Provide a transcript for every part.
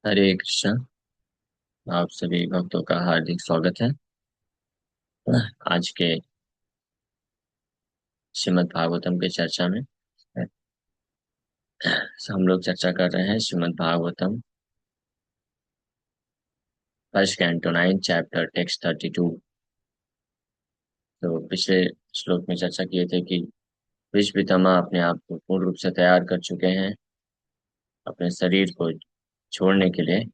हरे कृष्ण। आप सभी भक्तों का हार्दिक स्वागत है। आज के श्रीमद् भागवतम के चर्चा में हम लोग चर्चा कर रहे हैं Shrimad Bhagavatam first canto 9 chapter text 32। तो पिछले श्लोक में चर्चा किए थे कि भीष्म पितामह अपने आप को पूर्ण रूप से तैयार कर चुके हैं अपने शरीर को छोड़ने के लिए।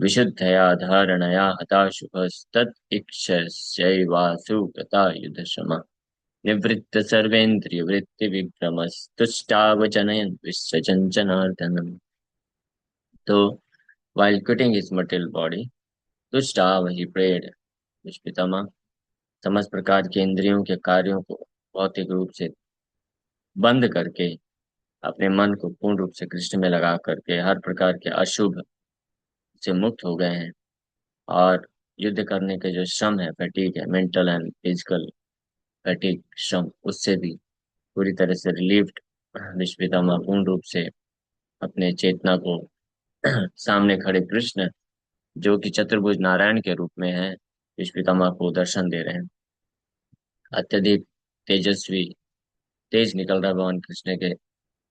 विशुद्धया धारणया हता शुभस्तत् इक्षस्यैवासु गता युद्ध निवृत्त सर्वेन्द्रिय वृत्ति विक्रमस्तुष्टावचनयन विसृजन जनार्दनम। तो while quitting his mortal body, तुष्टाव ही प्रेड दुष्पितामह समस्त प्रकार के इंद्रियों के कार्यों को भौतिक रूप से बंद करके अपने मन को पूर्ण रूप से कृष्ण में लगा करके हर प्रकार के अशुभ से मुक्त हो गए हैं। और युद्ध करने के जो श्रम है, फैटिक है, मेंटल एंड फिजिकल फैटिक श्रम, उससे भी पूरी तरह से रिलीव्ड विश्वपितामह पूर्ण रूप से अपने चेतना को सामने खड़े कृष्ण, जो कि चतुर्भुज नारायण के रूप में है, विश्वपितामह को दर्शन दे रहे हैं। अत्यधिक तेजस्वी तेज निकल रहा है भगवान कृष्ण के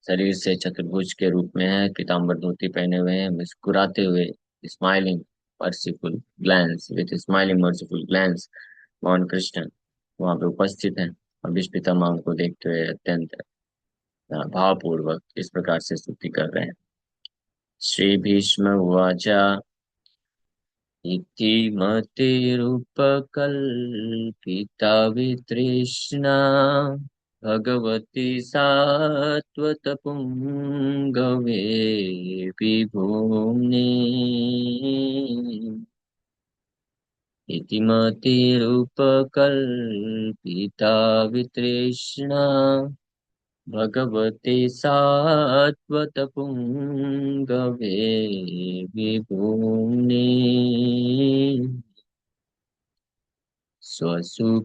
शरीर से, चतुर्भुज के रूप में है, पीताम्बर धोती पहने हुए हैं, मुस्कुराते हुए, smiling merciful glance, with smiling merciful glance भगवान कृष्ण वहां पे उपस्थित हैं। और विश्व पितामह उनको देखते हुए अत्यंत भावपूर्वक इस प्रकार से स्तुति कर रहे हैं। श्री भीष्म उवाच इति मतिरुपकल्पिता वितृष्णा भगवती सात्वतपुङ्गवे विभूम्नि। इति मतिरुपकल्पिता वितृष्णा भगवते सात्वतपुङ्गवे विभूम्नि। स्वसुखमुपगते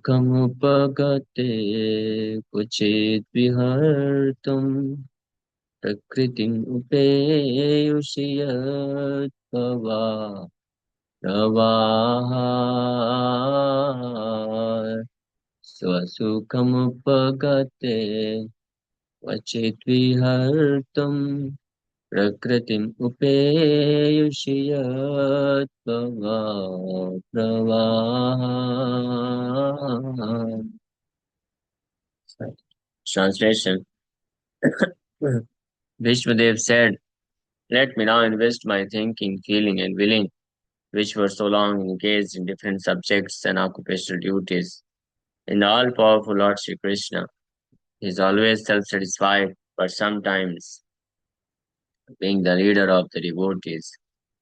क्वचिद् विहर्तुम् प्रकृतिम् उपेयुषि यद्भवा प्रवाहात्। स्वसुखमुपगते क्वचिद् विहर्तुम् प्रकृतिम् उपेयुषि यद्भवा प्रवाहात्। Translation. Vishwadev said, "Let me now invest my thinking, feeling, and willing, which were so long engaged in different subjects and occupational duties, in the all-powerful Lord Sri Krishna. He is always self-satisfied, but sometimes, being the leader of the devotees,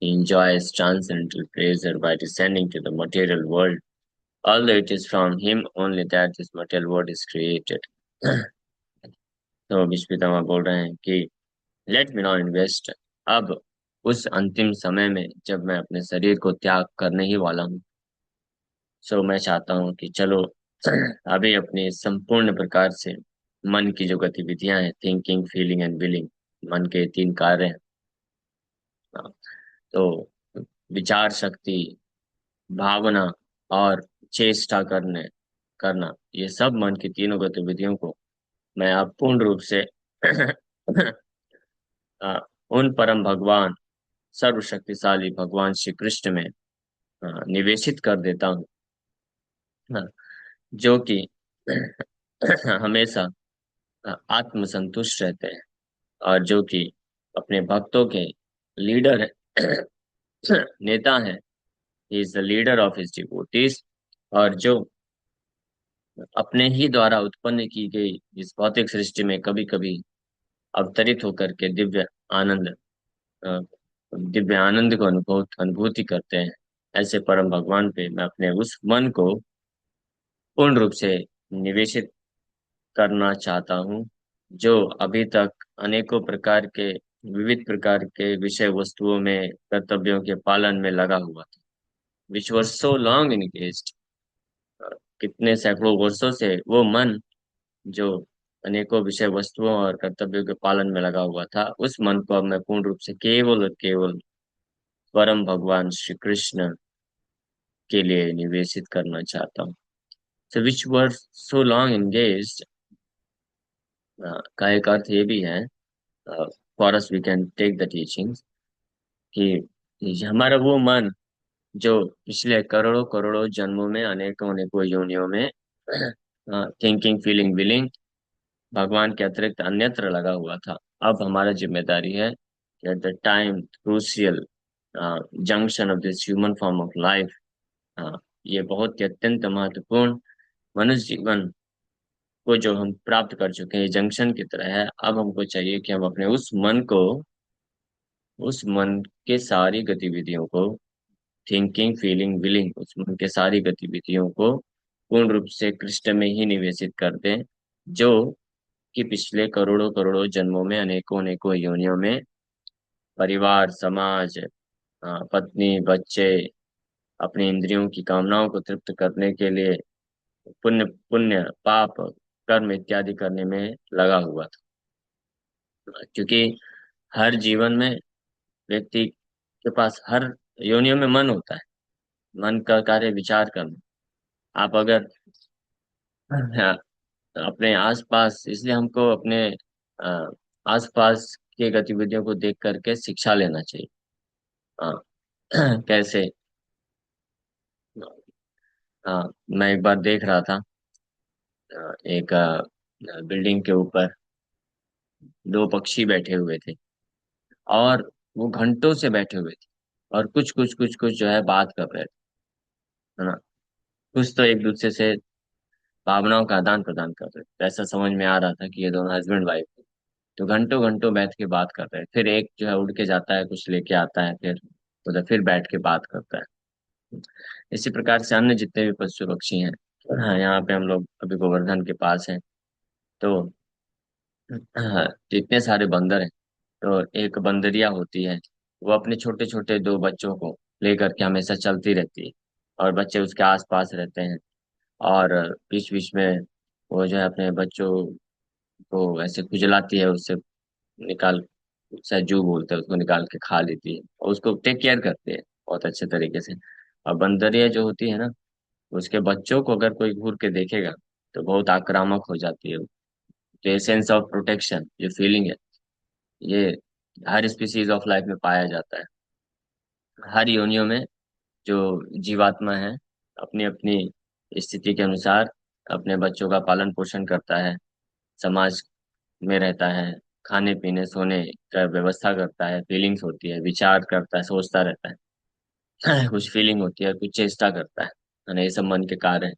he enjoys transcendental pleasure by descending to the material world, although it is from him only that this material world is created." तो विश्वपितामह बोल रहे हैं कि let me not invest, अब उस अंतिम समय में जब मैं अपने शरीर को त्याग करने ही वाला हूँ, सो मैं चाहता हूँ कि चलो अभी अपनी संपूर्ण प्रकार से मन की जो गतिविधियां हैं, थिंकिंग, फीलिंग एंड विलिंग, मन के तीन कार्य हैं। हाँ, तो विचार शक्ति, भावना और चेष्टा करना, ये सब मन की तीनों गतिविधियों को मैं अब पूर्ण रूप से अ, उन परम भगवान, सर्वशक्तिशाली भगवान श्री कृष्ण में निवेशित कर देता हूँ। हाँ, जो कि हमेशा आत्मसंतुष्ट रहते हैं और जो कि अपने भक्तों के लीडर है, नेता है। He is the leader of his devotees. और जो अपने ही द्वारा उत्पन्न की गई इस भौतिक सृष्टि में कभी कभी अवतरित होकर के अ, दिव्य आनंद को अनुभूति करते हैं, ऐसे परम भगवान पे मैं अपने उस मन को पूर्ण रूप से निवेशित करना चाहता हूँ, जो अभी तक अनेकों प्रकार के, विविध प्रकार के विषय वस्तुओं में, कर्तव्यों के पालन में लगा हुआ था, विच वर सो लॉन्ग एंगेज्ड। कितने सैकड़ों वर्षों से वो मन जो अनेकों विषय वस्तुओं और कर्तव्यों के पालन में लगा हुआ था, उस मन को अब मैं पूर्ण रूप से केवल और केवल परम भगवान श्री कृष्ण के लिए निवेशित करना चाहता हूँ। So which were so long engaged, का एक अर्थ ये भी है, for us we can take the teachings, कि ये हमारा वो मन जो पिछले करोड़ों करोड़ों जन्मों में, अनेकों अनेकों योनियों में थिंकिंग फीलिंग विलिंग भगवान के अतिरिक्त अन्यत्र लगा हुआ था। अब हमारा जिम्मेदारी है कि at the time crucial junction of this human form of life, ये बहुत ही अत्यंत महत्वपूर्ण मनुष्य जीवन को जो हम प्राप्त कर चुके हैं, जंक्शन की तरह है। अब हमको चाहिए कि हम अपने उस मन के सारी गतिविधियों को, थिंकिंग फीलिंग विलिंग, उस मन के सारी गतिविधियों को पूर्ण रूप से कृष्ण में ही निवेशित कर दें, जो कि पिछले करोड़ों करोड़ों जन्मों में, अनेकों अनेकों योनियों में परिवार, समाज, पत्नी, बच्चे, अपनी इंद्रियों की कामनाओं को तृप्त करने के लिए पुण्य पुण्य पाप कर्म इत्यादि करने में लगा हुआ था। क्योंकि हर जीवन में व्यक्ति के पास, हर योनियों में मन होता है। मन का कार्य विचार करना। आप अगर हाँ, अपने आसपास, इसलिए हमको अपने अ, आसपास के गतिविधियों को देख करके शिक्षा लेना चाहिए। हाँ, कैसे? हाँ, मैं एक बार देख रहा था, एक बिल्डिंग के ऊपर दो पक्षी बैठे हुए थे, और वो घंटों से बैठे हुए थे, और कुछ कुछ कुछ कुछ जो है बात कर रहे थे, है ना। कुछ तो एक दूसरे से भावनाओं का आदान प्रदान कर रहे थे। ऐसा समझ में आ रहा था कि ये दोनों हस्बैंड वाइफ, तो घंटों घंटों बैठ के बात कर रहे हैं। फिर एक जो है उड़ के जाता है, कुछ लेके आता है, फिर उधर फिर बैठ के बात करता है। इसी प्रकार से अन्य जितने भी पशु पक्षी हैं, हाँ, यहाँ पे हम लोग अभी गोवर्धन के पास हैं, तो हाँ, तो इतने सारे बंदर हैं। तो एक बंदरिया होती है, वो अपने छोटे छोटे दो बच्चों को लेकर के हमेशा चलती रहती है, और बच्चे उसके आस पास रहते हैं। और बीच बीच में वो जो है अपने बच्चों को ऐसे खुजलाती है, उससे निकाल, शायद जू बोलते हैं उसको, निकाल के खा लेती है, और उसको टेक केयर करती है बहुत अच्छे तरीके से। और बंदरिया जो होती है ना, उसके बच्चों को अगर कोई घूर के देखेगा तो बहुत आक्रामक हो जाती है। तो ये सेंस ऑफ प्रोटेक्शन, जो फीलिंग है, ये हर स्पीसीज ऑफ लाइफ में पाया जाता है। हर योनियों में जो जीवात्मा है, अपनी अपनी स्थिति के अनुसार अपने बच्चों का पालन पोषण करता है, समाज में रहता है, खाने पीने सोने का व्यवस्था करता है, फीलिंग्स होती है, विचार करता है, सोचता रहता है। कुछ फीलिंग होती है, कुछ चेष्टा करता है ना, ये सब मन के कार्य है।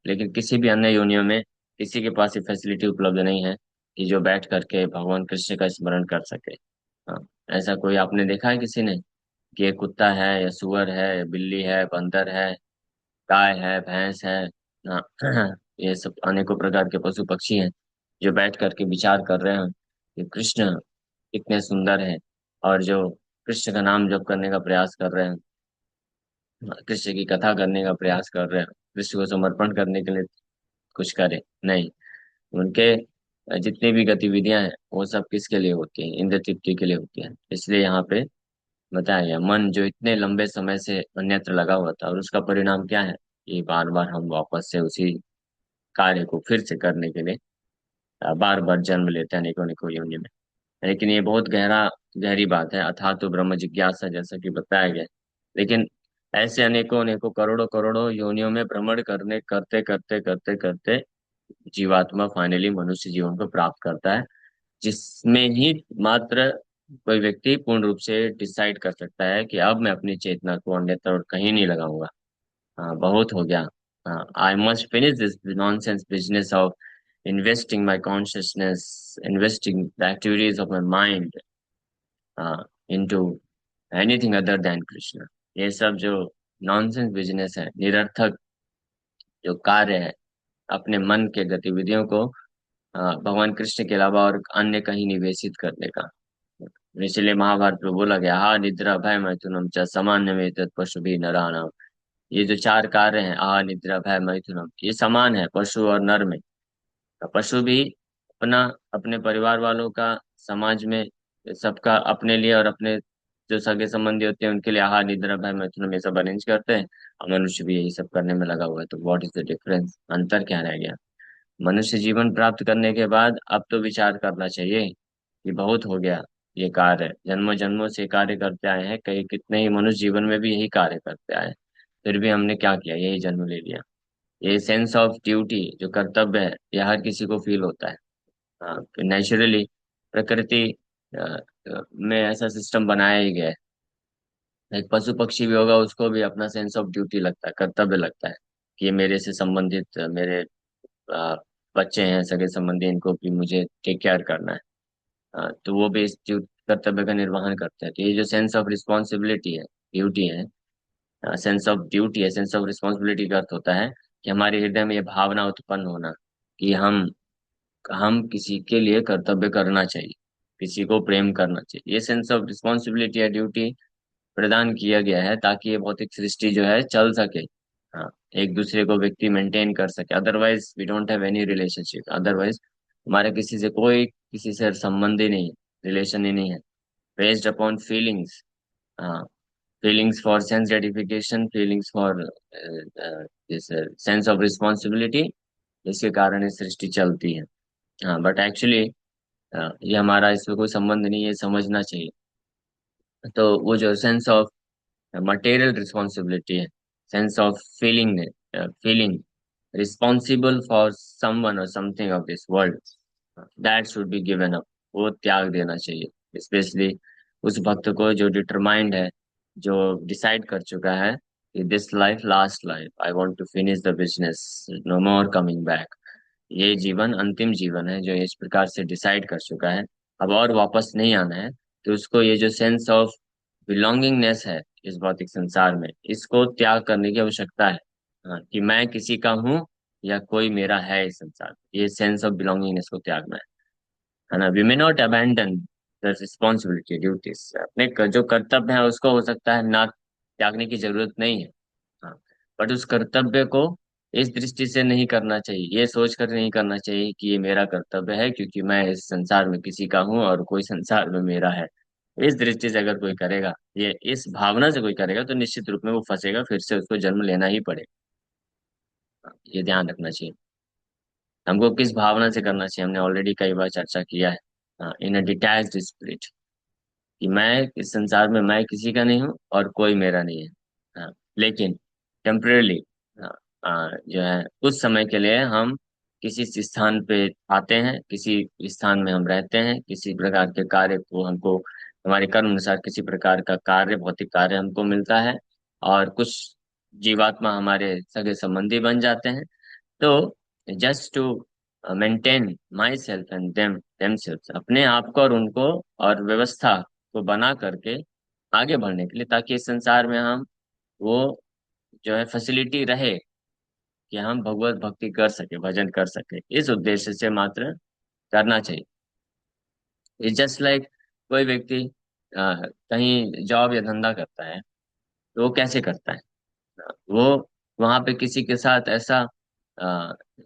लेकिन किसी भी अन्य योनियों में किसी के पास ये फैसिलिटी उपलब्ध नहीं है कि जो बैठ करके भगवान कृष्ण का स्मरण कर सके। हाँ, ऐसा कोई आपने देखा है किसी ने, कि ये कुत्ता है या सुअर है या बिल्ली है, बंदर है, गाय है, भैंस है ना, ये सब अनेकों प्रकार के पशु पक्षी हैं, जो बैठ करके विचार कर रहे हैं कि कृष्ण कितने सुंदर है, और जो कृष्ण का नाम जप करने का प्रयास कर रहे हैं, कृष्ण की कथा करने का प्रयास कर रहे हैं, कृष्ण को समर्पण करने के लिए कुछ करे नहीं। उनके जितनी भी गतिविधियां हैं, वो सब किसके लिए होती हैं? इंद्र तृप्ति के लिए होती हैं। इसलिए यहाँ पे बताया गया, मन जो इतने लंबे समय से अन्यत्र लगा हुआ था, और उसका परिणाम क्या है, कि बार बार हम वापस से उसी कार्य को फिर से करने के लिए बार बार जन्म लेते हैं अनेकों अनेकों योनि में। लेकिन ये बहुत गहरी बात है, अथातो तो ब्रह्म जिज्ञासा, जैसा कि बताया गया। लेकिन ऐसे अनेकों अनेकों करोड़ों करोड़ों योनियों में भ्रमण करने करते करते करते करते जीवात्मा फाइनली मनुष्य जीवन को प्राप्त करता है, जिसमें ही मात्र कोई व्यक्ति पूर्ण रूप से डिसाइड कर सकता है कि अब मैं अपनी चेतना को अन्यत्र और कहीं नहीं लगाऊंगा। हाँ, बहुत हो गया। हाँ, I must finish this nonsense business of investing my consciousness, investing the activities of my mind into anything other than Krishna. ये सब जो नॉनसेंस बिजनेस है, निरर्थक जो कार्य है, अपने मन के गतिविधियों को भगवान कृष्ण के अलावा और अन्य कहीं निवेशित करने का। इसलिए महाभारत में बोला गया, हा निद्रा भय मैथुनम च सामान्य में तत् पशु भी नराणाम। ये जो चार कार्य हैं, आहार निद्रा भय मैथुनम, ये समान है पशु और नर में। तो पशु भी अपना, अपने परिवार वालों का, समाज में सबका, अपने लिए और अपने जो सगे संबंधी होते हैं उनके लिए आहार निद्रा भय मैथुन ये सब अरेंज करते हैं, और मनुष्य भी यही सब करने में लगा हुआ है। तो व्हाट इज द डिफरेंस, अंतर क्या रह गया? मनुष्य जीवन प्राप्त करने के बाद अब तो विचार करना चाहिए कि बहुत हो गया, ये कार्य जन्मों जन्मों से कार्य करते आए हैं, कई कितने ही मनुष्य जीवन में भी यही कार्य करते आए हैं, फिर भी हमने क्या किया, यही जन्म ले लिया। ये सेंस ऑफ ड्यूटी जो कर्तव्य है, यह हर किसी को फील होता है। हाँ, नेचुरली प्रकृति में ऐसा सिस्टम बनाया ही गया है। एक पशु पक्षी भी होगा, उसको भी अपना सेंस ऑफ ड्यूटी लगता है, कर्तव्य लगता है कि ये मेरे से संबंधित मेरे अ, बच्चे हैं, सगे संबंधी, इनको भी मुझे टेक केयर करना है। तो वो भी इस कर्तव्य का निर्वहन करते हैं। तो ये जो सेंस ऑफ रिस्पॉन्सिबिलिटी है, ड्यूटी है, सेंस ऑफ ड्यूटी है, सेंस ऑफ रिस्पॉन्सिबिलिटी का अर्थ होता है कि हमारे हृदय में ये भावना उत्पन्न होना कि हम किसी के लिए कर्तव्य करना चाहिए, किसी को प्रेम करना चाहिए। ये सेंस ऑफ रिस्पॉन्सिबिलिटी या ड्यूटी प्रदान किया गया है ताकि ये भौतिक सृष्टि जो है चल सके। हाँ, एक दूसरे को व्यक्ति मेंटेन कर सके, otherwise we don't have any relationship, otherwise हमारे किसी से कोई किसी से संबंध ही नहीं है, रिलेशन ही नहीं है। बेस्ड अपॉन फीलिंग्स, हाँ, feelings for sense gratification, feelings for this sense of responsibility, इसके कारण ये सृष्टि चलती है। हाँ, बट एक्चुअली ये हमारा इसमें कोई संबंध नहीं है, ये समझना चाहिए। तो वो जो सेंस ऑफ मटेरियल रिस्पॉन्सिबिलिटी है, sense of feeling responsible for someone और something of this world, that should be given up, वो त्याग देना चाहिए। स्पेशली उस भक्त को जो डिटरमाइंड है, जो डिसाइड कर चुका है कि this life last life, I want to finish the business, no more coming back. ये जीवन अंतिम जीवन है, जो इस प्रकार से डिसाइड कर चुका है, अब और वापस नहीं आना है। तो उसको ये जो सेंस ऑफ बिलोंगिंगनेस है इस भौतिक संसार में, इसको त्याग करने की आवश्यकता है। हाँ, कि मैं किसी का हूँ या कोई मेरा है इस संसार में, ये सेंस ऑफ बिलोंगिंगनेस को त्यागना है ना। We may not abandon the responsibility duties, अपने जो कर्तव्य है उसको हो सकता है ना त्यागने की जरूरत नहीं है। हाँ, बट उस कर्तव्य को इस दृष्टि से नहीं करना चाहिए, ये सोच कर नहीं करना चाहिए कि ये मेरा कर्तव्य है क्योंकि मैं इस संसार में किसी का हूँ और कोई संसार में मेरा है। इस दृष्टि से अगर कोई करेगा, ये इस भावना से कोई करेगा, तो निश्चित रूप में वो फंसेगा, फिर से उसको जन्म लेना ही पड़ेगा। ये ध्यान रखना चाहिए। हमको किस भावना से करना चाहिए, हमने ऑलरेडी कई बार चर्चा किया है, इन अ डिटैच्ड स्पिरिट, कि मैं इस संसार में मैं किसी का नहीं हूँ और कोई मेरा नहीं है। हाँ, लेकिन टेम्परेली जो है कुछ समय के लिए हम किसी स्थान पे आते हैं, किसी स्थान में हम रहते हैं, किसी प्रकार के कार्य को हमको, हमारे कर्म अनुसार किसी प्रकार का कार्य, भौतिक कार्य हमको मिलता है, और कुछ जीवात्मा हमारे सगे संबंधी बन जाते हैं। तो just to maintain myself and themself, अपने आप को और उनको और व्यवस्था को बना करके आगे बढ़ने के लिए, ताकि इस संसार में हम वो जो है फैसिलिटी रहे कि हम भगवत भक्ति कर सके, भजन कर सके, इस उद्देश्य से मात्र करना चाहिए। इट्स जस्ट लाइक कोई व्यक्ति कहीं जॉब या धंधा करता है, तो वो कैसे करता है? वो वहां पे किसी के साथ ऐसा अ,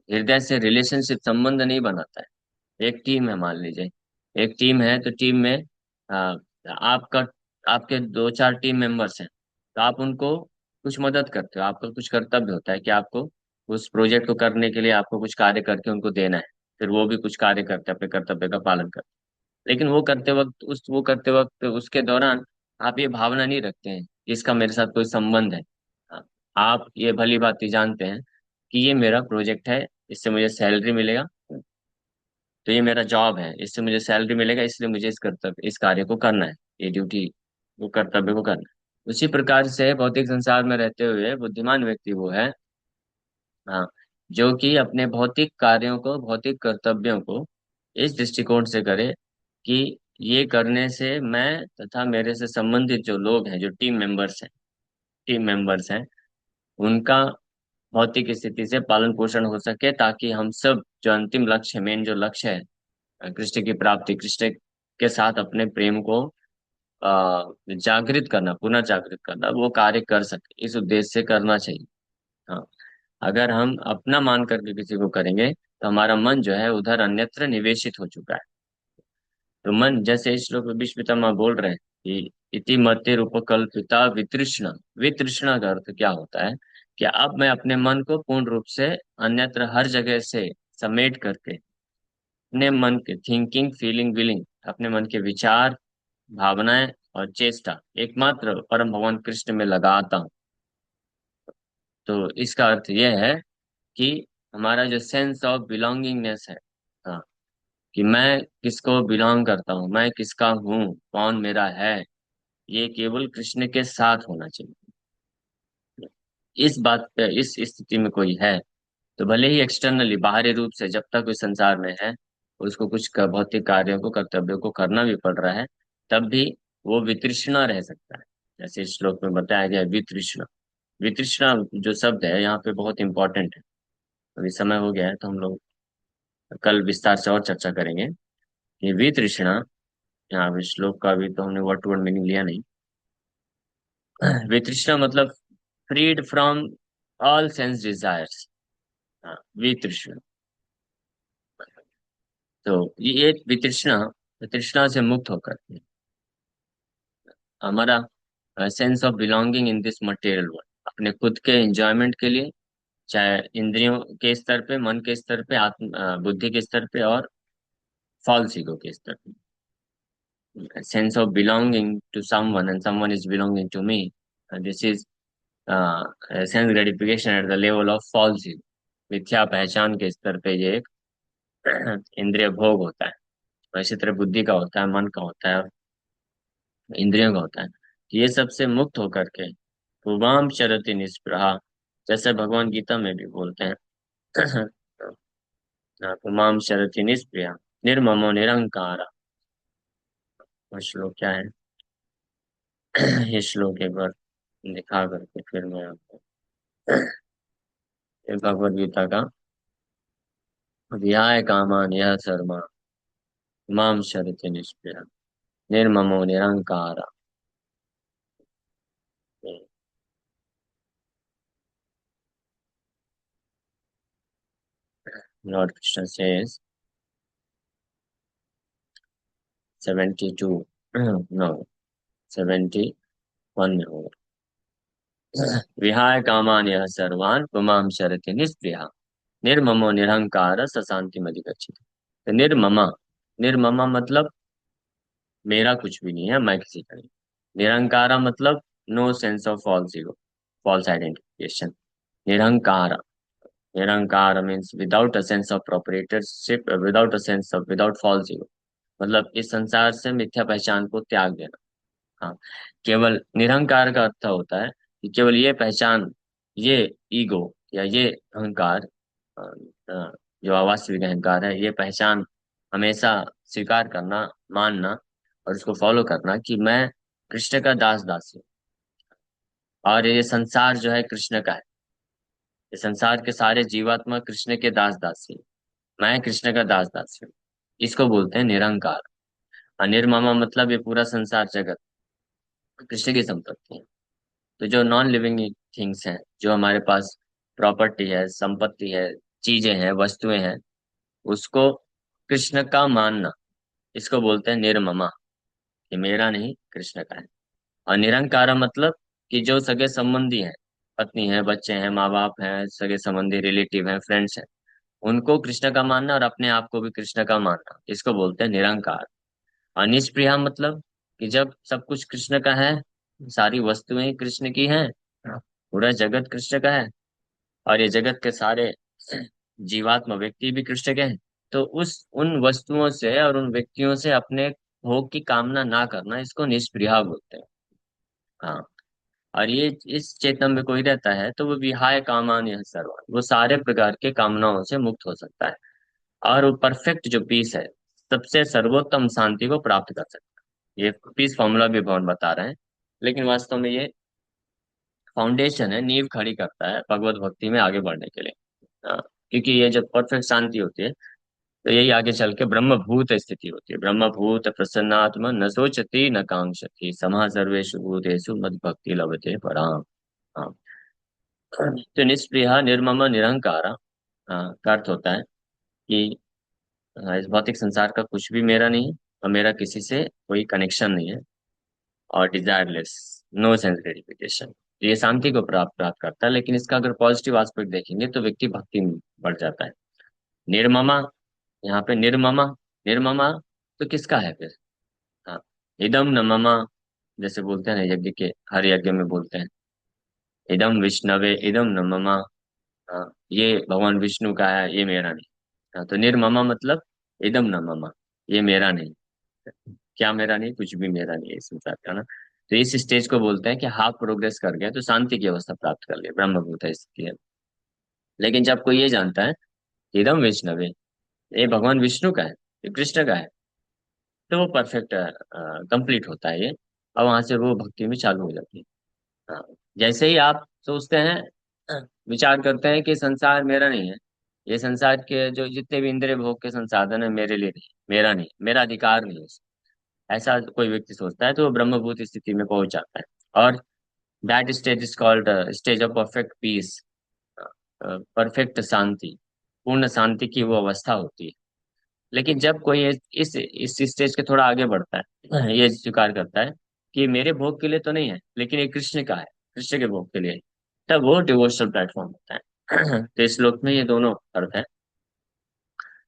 हृदय से रिलेशनशिप संबंध नहीं बनाता है। एक टीम है, मान लीजिए एक टीम है, तो टीम में आपका आपके दो चार टीम मेंबर्स हैं, तो आप उनको कुछ मदद करते हो, आपका कुछ कर्तव्य होता है कि आपको उस प्रोजेक्ट को करने के लिए आपको कुछ कार्य करके उनको देना है, फिर वो भी कुछ कार्य करते हैं, अपने कर्तव्य का पालन करते हैं। लेकिन वो करते वक्त उसके दौरान आप ये भावना नहीं रखते हैं कि इसका मेरे साथ कोई संबंध है। हाँ, आप ये भली भांति जानते हैं कि ये मेरा प्रोजेक्ट है, इससे मुझे सैलरी मिलेगा, तो ये मेरा जॉब है, इससे मुझे सैलरी मिलेगा, इसलिए मुझे इस कार्य को करना है, ये ड्यूटी, वो कर्तव्य को करना है। उसी प्रकार से भौतिक संसार में रहते हुए बुद्धिमान व्यक्ति वो है, हाँ, जो कि अपने भौतिक कार्यों को, भौतिक कर्तव्यों को इस दृष्टिकोण से करे कि ये करने से मैं तथा मेरे से संबंधित जो लोग हैं, जो टीम मेंबर्स हैं, उनका भौतिक स्थिति से पालन पोषण हो सके, ताकि हम सब जो अंतिम लक्ष्य है, मेन जो लक्ष्य है, कृष्ण की प्राप्ति, कृष्ण के साथ अपने प्रेम को जागृत करना, पुनर्जागृत करना, वो कार्य कर सके, इस उद्देश्य से करना चाहिए। हाँ, अगर हम अपना मान करके किसी को करेंगे, तो हमारा मन जो है उधर अन्यत्र निवेशित हो चुका है। तो मन, जैसे इस श्लोक में भीष्म पितामह बोल रहे हैं कि इति मतिर उपकल्पिता वितृष्णा। वितृष्णा का अर्थ क्या होता है कि अब मैं अपने मन को पूर्ण रूप से अन्यत्र हर जगह से समेट करके अपने मन के थिंकिंग फीलिंग विलिंग, अपने मन के विचार भावनाएं और चेष्टा एकमात्र परम भगवान कृष्ण में लगाता हूँ। तो इसका अर्थ यह है कि हमारा जो सेंस ऑफ बिलोंगिंगनेस है, हाँ, कि मैं किसको बिलोंग करता हूँ, मैं किसका हूँ, कौन मेरा है, ये केवल कृष्ण के साथ होना चाहिए। इस बात पे, इस स्थिति में कोई है तो भले ही एक्सटर्नली बाहरी रूप से जब तक कोई संसार में है, उसको कुछ भौतिक कार्यों को कर्तव्यों को करना भी पड़ रहा है, तब भी वो वितृष्णा रह सकता है। जैसे इस श्लोक में बताया गया है, वितृष्णा। वितृष्णा जो शब्द है यहाँ पे बहुत इंपॉर्टेंट है। अभी समय हो गया है तो हम लोग कल विस्तार से और चर्चा करेंगे। ये वितृष्णा, यहाँ पे श्लोक का भी तो हमने वर्ड टू वर्ड मीनिंग लिया नहीं। वितृष्णा मतलब freed from all sense desires. हाँ, वितृष्णा। तो ये एक वितृष्णा, वितृष्णा से मुक्त होकर के हमारा sense of belonging in this material world, अपने खुद के एंजॉयमेंट के लिए, चाहे इंद्रियों के स्तर पे, मन के स्तर पे, आत्म बुद्धि के स्तर पे और फॉल्स ईगो के स्तर पे, sense of belonging to someone and someone is belonging to me, this is sense gratification at the level of false ego. मिथ्या पहचान के स्तर पे ये एक इंद्रिय भोग होता है। और इसी तरह बुद्धि का होता है, मन का होता है, इंद्रियों का होता है। ये सब से मुक्त होकर के पुमाम चरति निष्प्रहा, जैसे भगवान गीता में भी बोलते हैं पुमाम चरति निष्प्रहा निर्ममो निरंकार। वो श्लोक क्या है? ये श्लोक एक बार दिखा करके फिर मैं आपको, ये भगवद गीता का, ध्याय कामान यह सर्मा पुमाम चरति निष्प्रहा निर्ममो निरंकार। लॉर्ड कृष्ण सेज 72, नो 71 में होगा, विहाय कामान यह सर्वान पुमाम शरति निष्प्रिया निर्ममो निरहंकार सशांति मधिगच्छति। तो निर्ममा, निर्ममा मतलब मेरा कुछ भी नहीं है, मैं किसी का नहीं। निरंकारा मतलब no sense of false ego, false identification. निरहंकार, निरंकार means without a sense of proprietorship, without a sense of, without false ego, मतलब इस संसार से मिथ्या पहचान को त्याग देना। हाँ, केवल निरहंकार का अर्थ होता है कि केवल ये पहचान, ये ईगो या ये अहंकार, अ, जो अवास्तविक अहंकार है, ये पहचान हमेशा स्वीकार करना, मानना और उसको फॉलो करना कि मैं कृष्ण का दास दासी हूँ और ये संसार जो है कृष्ण का है। ये संसार के सारे जीवात्मा कृष्ण के दास दासी हैं। मैं कृष्ण का दास दासी हूँ। इसको बोलते हैं निरंकार। और निर्ममा मतलब ये पूरा संसार जगत कृष्ण की संपत्ति है। तो जो नॉन लिविंग थिंग्स हैं, जो हमारे पास प्रॉपर्टी है, संपत्ति है, चीजें हैं, वस्तुएं हैं, उसको कृष्ण का मानना, इसको बोलते हैं निर्ममा, कि मेरा नहीं कृष्ण का है। और निरंकार मतलब कि जो सगे संबंधी हैं, पत्नी है, बच्चे हैं, माँ बाप हैं, सगे संबंधी रिलेटिव हैं, फ्रेंड्स हैं, उनको कृष्ण का मानना और अपने आप को भी कृष्ण का मानना, इसको बोलते हैं निरंकार। और निष्प्रिया मतलब कि जब सब कुछ कृष्ण का है, सारी वस्तुएं कृष्ण की हैं, पूरा जगत कृष्ण का है और ये जगत के सारे जीवात्मा व्यक्ति भी कृष्ण के हैं, तो उस उन वस्तुओं से और उन व्यक्तियों से अपने भोग की कामना ना करना, इसको निष्प्रिया बोलते हैं। हाँ, और ये इस चेतन में कोई रहता है तो वो विहाय कामान यह सर्वान, वो सारे प्रकार के कामनाओं से मुक्त हो सकता है और वो परफेक्ट जो पीस है, सबसे सर्वोत्तम शांति को प्राप्त कर सकता है। ये पीस फॉर्मूला भी भगवान बता रहे हैं, लेकिन वास्तव में ये फाउंडेशन है, नींव खड़ी करता है भगवत भक्ति में आगे बढ़ने के लिए। हाँ, क्योंकि ये जब परफेक्ट शांति होती है तो यही आगे चल के ब्रह्मभूत स्थिति होती है। ब्रह्मभूत प्रसन्नात्मा न सोचती न कांक्षति समा सर्वेषु भूतेषु मद भक्ति लभते पराम। हाँ, तो निष्प्रिय निर्मम निरंकार, हाँ, का अर्थ होता है कि इस भौतिक संसार का कुछ भी मेरा नहीं है और मेरा किसी से कोई कनेक्शन नहीं है। और डिजायरलेस, नो सेंस ग्रेटिफिकेशन। ये शांति को प्राप्त प्राप्त करता है, लेकिन इसका अगर पॉजिटिव एस्पेक्ट देखेंगे तो व्यक्ति भक्ति में बढ़ जाता है। निर्ममा, यहाँ पे निर्ममा, निर्ममा तो किसका है फिर? हाँ, इदम न मम, जैसे बोलते हैं ना यज्ञ के, हर यज्ञ में बोलते हैं इदम विष्णवे इदम न मम। हाँ, ये भगवान विष्णु का है, ये मेरा नहीं। हाँ, तो निर्ममा मतलब इदम न मम, ये मेरा नहीं। क्या मेरा नहीं? कुछ भी मेरा नहीं है इस संसार का ना। तो इस स्टेज को बोलते हैं कि हाफ प्रोग्रेस कर गया, तो शांति की अवस्था प्राप्त कर लिया, ब्रह्मभूत है स्थिति है। लेकिन जब कोई ये जानता है कि इदम विष्णवे, ये भगवान विष्णु का है, ये कृष्ण का है, तो वो परफेक्ट कंप्लीट होता है ये। और वहां से वो भक्ति में चालू हो जाती है। हाँ, जैसे ही आप सोचते हैं, विचार करते हैं कि संसार मेरा नहीं है, ये संसार के जो जितने भी इंद्रिय भोग के संसाधन है मेरे लिए नहीं, मेरा नहीं, मेरा अधिकार नहीं है इसमें। ऐसा कोई व्यक्ति सोचता है तो वो ब्रह्मभूत स्थिति में पहुंच जाता है। और that stage is called stage of perfect peace, perfect शांति, पूर्ण शांति की वो अवस्था होती है। लेकिन जब कोई इस स्टेज के थोड़ा आगे बढ़ता है, ये स्वीकार करता है कि मेरे भोग के लिए तो नहीं है, लेकिन ये कृष्ण का है, कृष्ण के भोग के लिए, तब वो डिवोशनल प्लेटफॉर्म होता है। तो इस श्लोक में ये दोनों अर्थ है।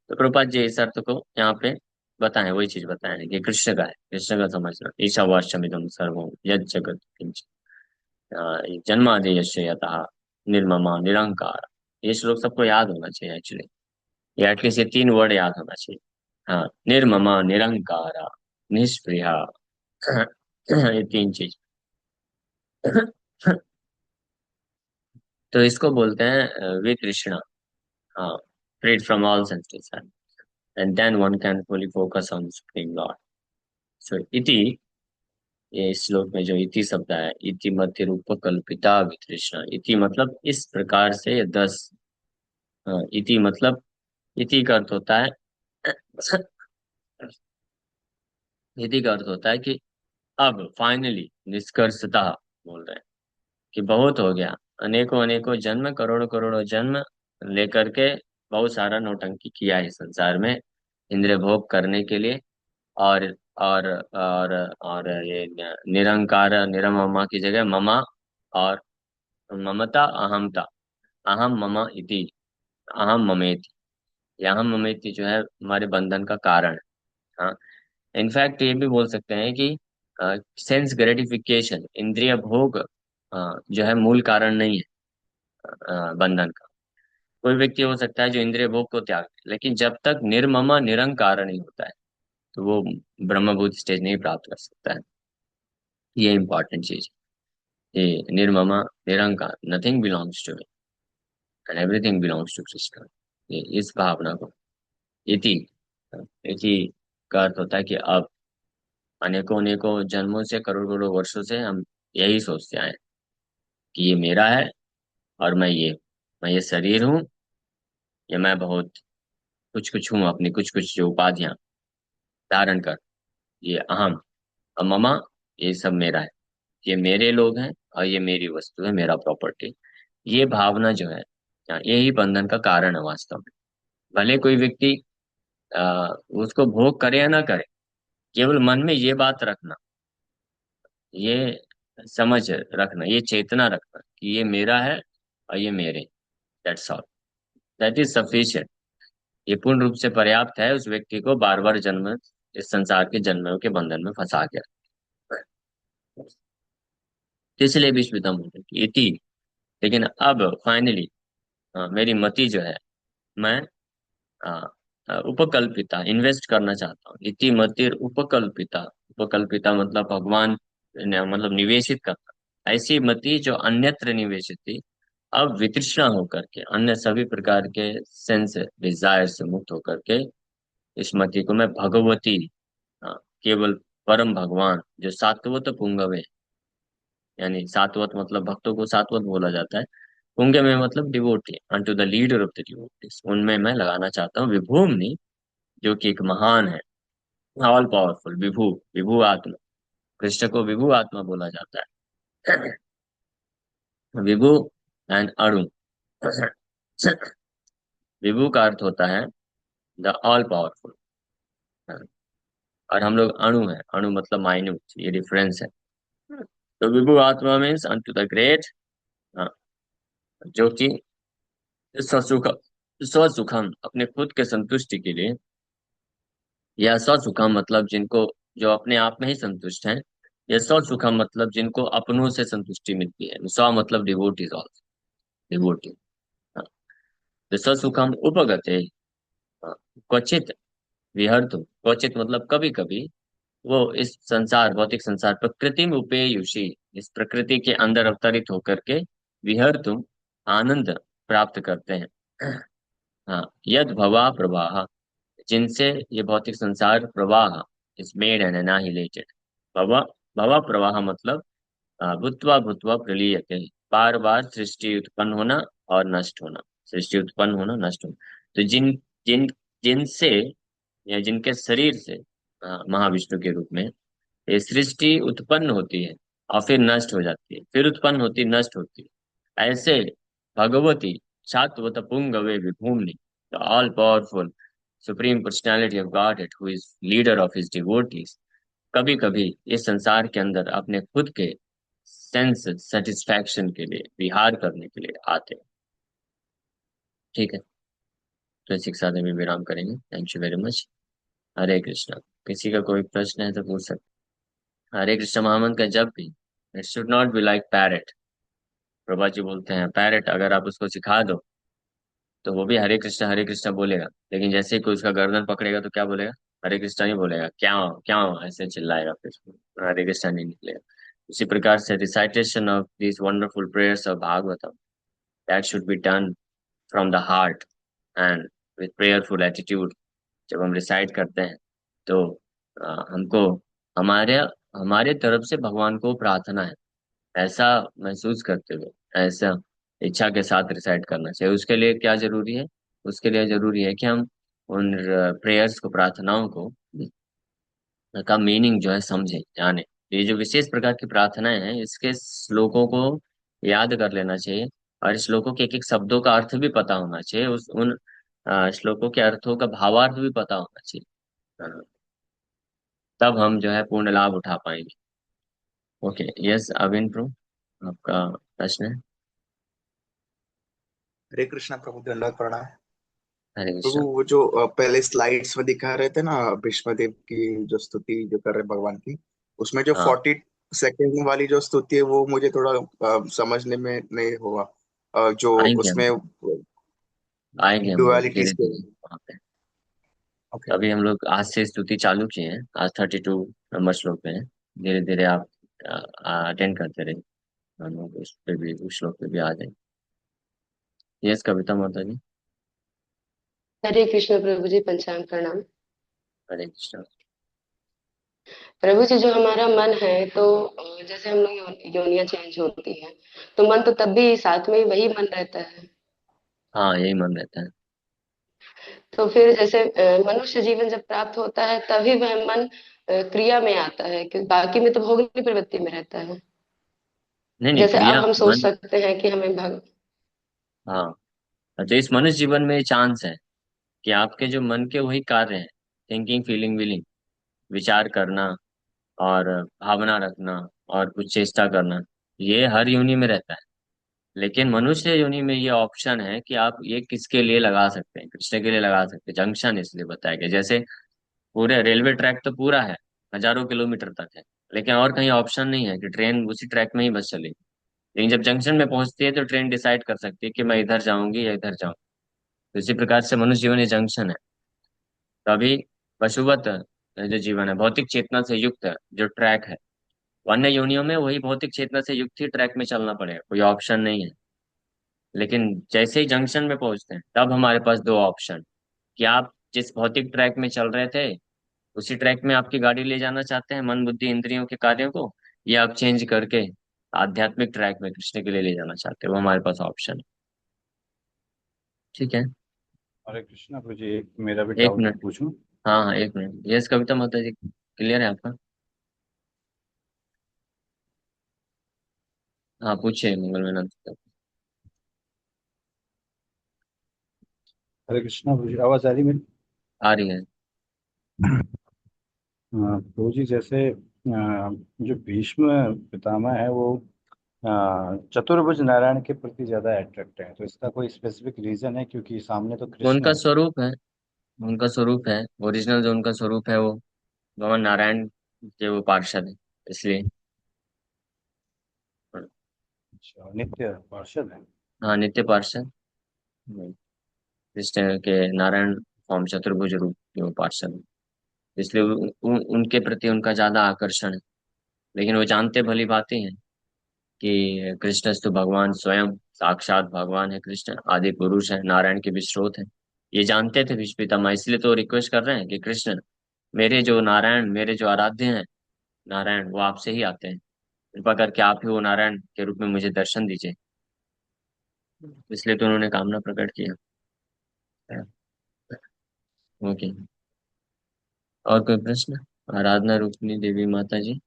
तो प्रभुपाद जी इस अर्थ को यहाँ पे बताएं, वही चीज बताएं कि कृष्ण का है, कृष्ण का समझना। ईशावास्यमिदं सर्वं यज् जगत् किंच जन्मादि यस्य यतः निर्ममा निरंकार। ये श्लोक सबको याद होना चाहिए एक्चुअली, या एटलीस्ट ये तीन वर्ड याद होना चाहिए। हाँ, निर्ममा निरंकारा निष्प्रिया, ये तीन चीज। तो इसको बोलते हैं वितृष्णा। हाँ, freed from all senses, and then one can fully focus on supreme lord. So इति, ये इस श्लोक में जो इति शब्द है, इति मध्य रूप कल्पिता वितृष्णा, इति मतलब इस प्रकार से ये 10। हाँ, इति मतलब, इति का अर्थ होता है, इति का अर्थ होता है कि अब फाइनली, निष्कर्षतः बोल रहे हैं कि बहुत हो गया। अनेकों अनेकों जन्म, करोड़ों करोड़ों जन्म लेकर के बहुत सारा नौटंकी किया है इस संसार में, इंद्रिय भोग करने के लिए। और और ये निरंकार, निरममा की जगह ममा, और ममता, अहमता, अहम मम इति, अहम ममेति। ये अहम ममेति जो है हमारे बंधन का कारण है। हाँ, इनफैक्ट ये भी बोल सकते हैं कि सेंस ग्रेटिफिकेशन, इंद्रिय भोग जो है मूल कारण नहीं है बंधन का। कोई व्यक्ति हो सकता है जो इंद्रिय भोग को त्याग दे, लेकिन जब तक निर्ममा निरंकार नहीं होता है तो वो ब्रह्मभूत स्टेज नहीं प्राप्त कर सकता है। ये इंपॉर्टेंट चीज है। ये निर्ममा निरंकार, nothing belongs to me and everything belongs to Krishna. ये इस भावना को, इति, इति का अर्थ होता है कि अब अनेकों अनेकों जन्मों से, करोड़ों करोड़ों वर्षों से हम यही सोचते आए कि ये मेरा है, और मैं ये शरीर हूँ, या मैं बहुत कुछ कुछ हूँ, अपनी कुछ कुछ जो उपाधियां धारण कर, ये अहम, ममा, ये सब मेरा है, ये मेरे लोग हैं, और ये मेरी वस्तु है, मेरा प्रॉपर्टी। ये भावना जो है, यही बंधन का कारण है वास्तव में। भले कोई व्यक्ति उसको भोग करे या ना करे, केवल मन में ये बात रखना, ये समझ रखना, ये चेतना रखना कि ये मेरा है और ये मेरे, that's all, that is sufficient. ये पूर्ण रूप से पर्याप्त है उस व्यक्ति को बार बार जन्म, इस संसार के जन्मों के बंधन में फंसा के रखना। तो इसलिए विश्वविदम होते कि इति, लेकिन अब फाइनली मेरी मति जो है, मैं अ, उपकल्पिता, इन्वेस्ट करना चाहता हूँ। इति मतिर उपकल्पिता, उपकल्पिता मतलब भगवान, मतलब निवेशित करना। ऐसी मति जो अन्यत्र निवेशित थी, अब वितृष्णा होकर के, अन्य सभी प्रकार के सेंस डिजायर से मुक्त होकर के, इस मति को मैं भगवती, हाँ, केवल परम भगवान जो सात्वत पुंगव, यानी सात्वत मतलब भक्तों को सात्वत बोला जाता है, पुंगे में मतलब devotee, unto the leader of the devotees, उनमें मैं लगाना चाहता हूँ विभूमि, जो कि एक महान है, ऑल पावरफुल, विभू, विभू आत्मा। कृष्ण को विभू आत्मा बोला जाता है। विभू एंड अणु। विभू का अर्थ होता है द ऑल पावरफुल, और हम लोग अणु है, अणु मतलब माइन्यूट, ये डिफरेंस है। तो विभु आत्मा मीन्स अनटू द ग्रेट, जो कि स्वसुख स्वसुखम अपने खुद के संतुष्टि के लिए, या स्वसुखम मतलब जिनको, जो अपने आप में ही संतुष्ट हैं, या स्वसुखम मतलब जिनको अपनों से संतुष्टि मिलती है। स्व मतलब डिवोटीज ऑल्सो, डिवोटी। तो स्वसुखम उपगते, क्वचित विहर्तु, क्वचित मतलब कभी कभी, वो इस संसार, भौतिक संसार, प्रकृति में उपेयुषी, इस प्रकृति के अंदर अवतरित होकर के विहर्तु आनंद प्राप्त करते हैं। हाँ, यद भवा प्रवाह, जिनसे ये भौतिक संसार प्रवाह इज मेड एंड एनाहिलेटेड। भवा, भवा प्रवाह मतलब भूत्वा भूत्वा प्रलीयते, बार बार सृष्टि उत्पन्न होना और नष्ट होना, सृष्टि उत्पन्न होना नष्ट होना। तो जिन जिन जिनसे, या जिनके शरीर से, महाविष्णु के रूप में ये सृष्टि उत्पन्न होती है और फिर नष्ट हो जाती है, फिर उत्पन्न होती, नष्ट होती है, ऐसे भगवती शाश्वत पुंगवे विभूमि, the all powerful supreme personality of god who is leader of his devotees, कभी कभी इस संसार के अंदर अपने खुद के सेंस सेटिस्फैक्शन के लिए, विहार करने के लिए आते हैं। ठीक है, तो इसी के साथ में विराम करेंगे। Thank you very much. Hare Krishna. किसी का कोई प्रश्न है तो पूछ सकते हैं। हरे कृष्ण महामंत्र का जब भी, it should not be like parrot. Prabha ji बोलते हैं पैरट अगर आप उसको सिखा दो तो वो भी हरे कृष्णा बोलेगा, लेकिन जैसे ही कोई उसका गर्दन पकड़ेगा तो क्या बोलेगा? हरे कृष्णा नहीं बोलेगा, क्या क्या ऐसे चिल्लाएगा, फिर हरे कृष्णा नहीं निकलेगा। उसी प्रकार से recitation of these wonderful prayers of Bhagavatam, that should be done from the heart and with prayerful attitude. जब हम रिसाइट करते हैं तो हमको हमारे हमारे तरफ से भगवान को प्रार्थना है, ऐसा महसूस करते हुए, ऐसा इच्छा के साथ रिसाइट करना चाहिए। उसके लिए क्या जरूरी है? उसके लिए जरूरी है कि हम उन प्रेयर्स को, प्रार्थनाओं को का मीनिंग जो है समझें, जाने। ये जो विशेष प्रकार की प्रार्थनाएं हैं, इसके श्लोकों को याद कर लेना चाहिए, और इस श्लोकों के एक एक शब्दों का अर्थ भी पता होना चाहिए, उस उन श्लोकों के अर्थों का भावार्थ भी पता होना चाहिए। तब हम जो है पूर्ण लाभ उठा पाएंगे। ओके, यस अविन प्रो, आपका प्रश्न है। हरे कृष्णा प्रभु, दंडवत प्रणाम। हरे प्रभु, कृष्णा। वो जो पहले स्लाइड्स में दिखा रहे थे ना, भीष्मदेव की जो स्तुति जो कर रहे भगवान की, उसमें जो हाँ, 40 सेकेंड वाली जो स्तुति है वो मुझे थोड़ा समझने में नहीं हुआ। जो आएंगे हम, उसमें आएंगे हम लोग डुअलिटी धीरे से। धीरे वहाँ पे। ओके। अभी हम लोग आज से स्तुति चालू किए हैं, आज 32 नंबर श्लोक पे हैं। धीरे धीरे आप अटेंड करते रहिए, हम लोग उस पे भी, उस श्लोक पे भी आ जाएंगे। यस कविता माता जी। हरे कृष्ण प्रभु जी, पंचांग प्रणाम। हरे कृष्णा। प्रभु जी, जो हमारा मन है तो जैसे हम लोग योनियां चेंज होती है, तो मन तो तब भी साथ में ही वही मन रहता है। हाँ, यही मन रहता है। तो फिर जैसे मनुष्य जीवन जब प्राप्त होता है तभी वह मन क्रिया में आता है, क्योंकि बाकी में तो भोगनी प्रवृत्ति में रहता है। नहीं नहीं, जैसे अब क्रिया हम सोच मन। सकते हैं कि हमें भग हाँ, तो इस मनुष्य जीवन में चांस है कि आपके जो मन के वही कार्य हैं, थिंकिंग फीलिंग विलिंग, विचार करना और भावना रखना और कुछ चेष्टा करना, ये हर योनि में रहता है। लेकिन मनुष्य योनि में ये ऑप्शन है कि आप ये किसके लिए लगा सकते हैं, कृष्ण के लिए लगा सकते हैं। जंक्शन इसलिए बताया गया, जैसे पूरे रेलवे ट्रैक तो पूरा है, हजारों किलोमीटर तक है, लेकिन और कहीं ऑप्शन नहीं है कि ट्रेन उसी ट्रैक में ही बस चलेगी। लेकिन जब जंक्शन में पहुंचती है तो ट्रेन डिसाइड कर सकती है कि मैं इधर जाऊंगी या इधर जाऊंगी। तो इसी प्रकार से मनुष्य जीवन ये जंक्शन है। तभी पशुवत जो जीवन है, भौतिक चेतना से युक्त है, जो ट्रैक है, वन्य योनियों में वही भौतिक चेतना से युक्त ही ट्रैक में चलना पड़ेगा, कोई ऑप्शन नहीं है। लेकिन जैसे ही जंक्शन में पहुंचते हैं तब हमारे पास दो ऑप्शन, कि आप जिस भौतिक ट्रैक में चल रहे थे उसी ट्रैक में आपकी गाड़ी ले जाना चाहते हैं, मन बुद्धि इंद्रियों के कार्यों को, या आप चेंज करके आध्यात्मिक ट्रैक में कृष्ण के लिए ले जाना चाहते हैं, वो हमारे पास ऑप्शन है। ठीक है। हरे कृष्णा प्रभु जी, एक मेरा भी एक डाउट मिनट। पूछूं? हाँ हाँ, एक मिनट। यस कविता माता जी, क्लियर है आपका? हाँ, पूछिए मंगल में नंद। हरे कृष्णा प्रभु जी, आवाज आ रही मेरी? आ रही है। हाँ, प्रभु जी, जैसे जो भीष्म पितामह है वो चतुर्भुज नारायण के प्रति ज्यादा अट्रैक्ट है, तो इसका कोई स्पेसिफिक रीजन है? क्योंकि सामने तो कृष्ण उनका है। स्वरूप है, उनका स्वरूप है, ओरिजिनल जो उनका स्वरूप है वो भगवान नारायण के वो पार्षद है, इसलिए। अच्छा, नित्य पार्षद है। हाँ, नित्य पार्षद। कृष्ण के नारायण फॉर्म चतुर्भुज रूप के वो पार्षद है, इसलिए उनके प्रति उनका ज्यादा आकर्षण है। लेकिन वो जानते भली बातें हैं कि कृष्ण तो भगवान स्वयं साक्षात भगवान है, कृष्ण आदि पुरुष है, नारायण के विस्रोत है। ये जानते थे भीष्म पितामह, इसलिए तो रिक्वेस्ट कर रहे हैं कि कृष्ण, मेरे जो नारायण, मेरे जो आराध्य हैं नारायण, वो आपसे ही आते हैं, कृपा करके आप ही वो नारायण के रूप में मुझे दर्शन दीजिए। इसलिए तो उन्होंने कामना प्रकट किया। ओके। और कोई प्रश्न? आराधना रूपनी देवी माता जी।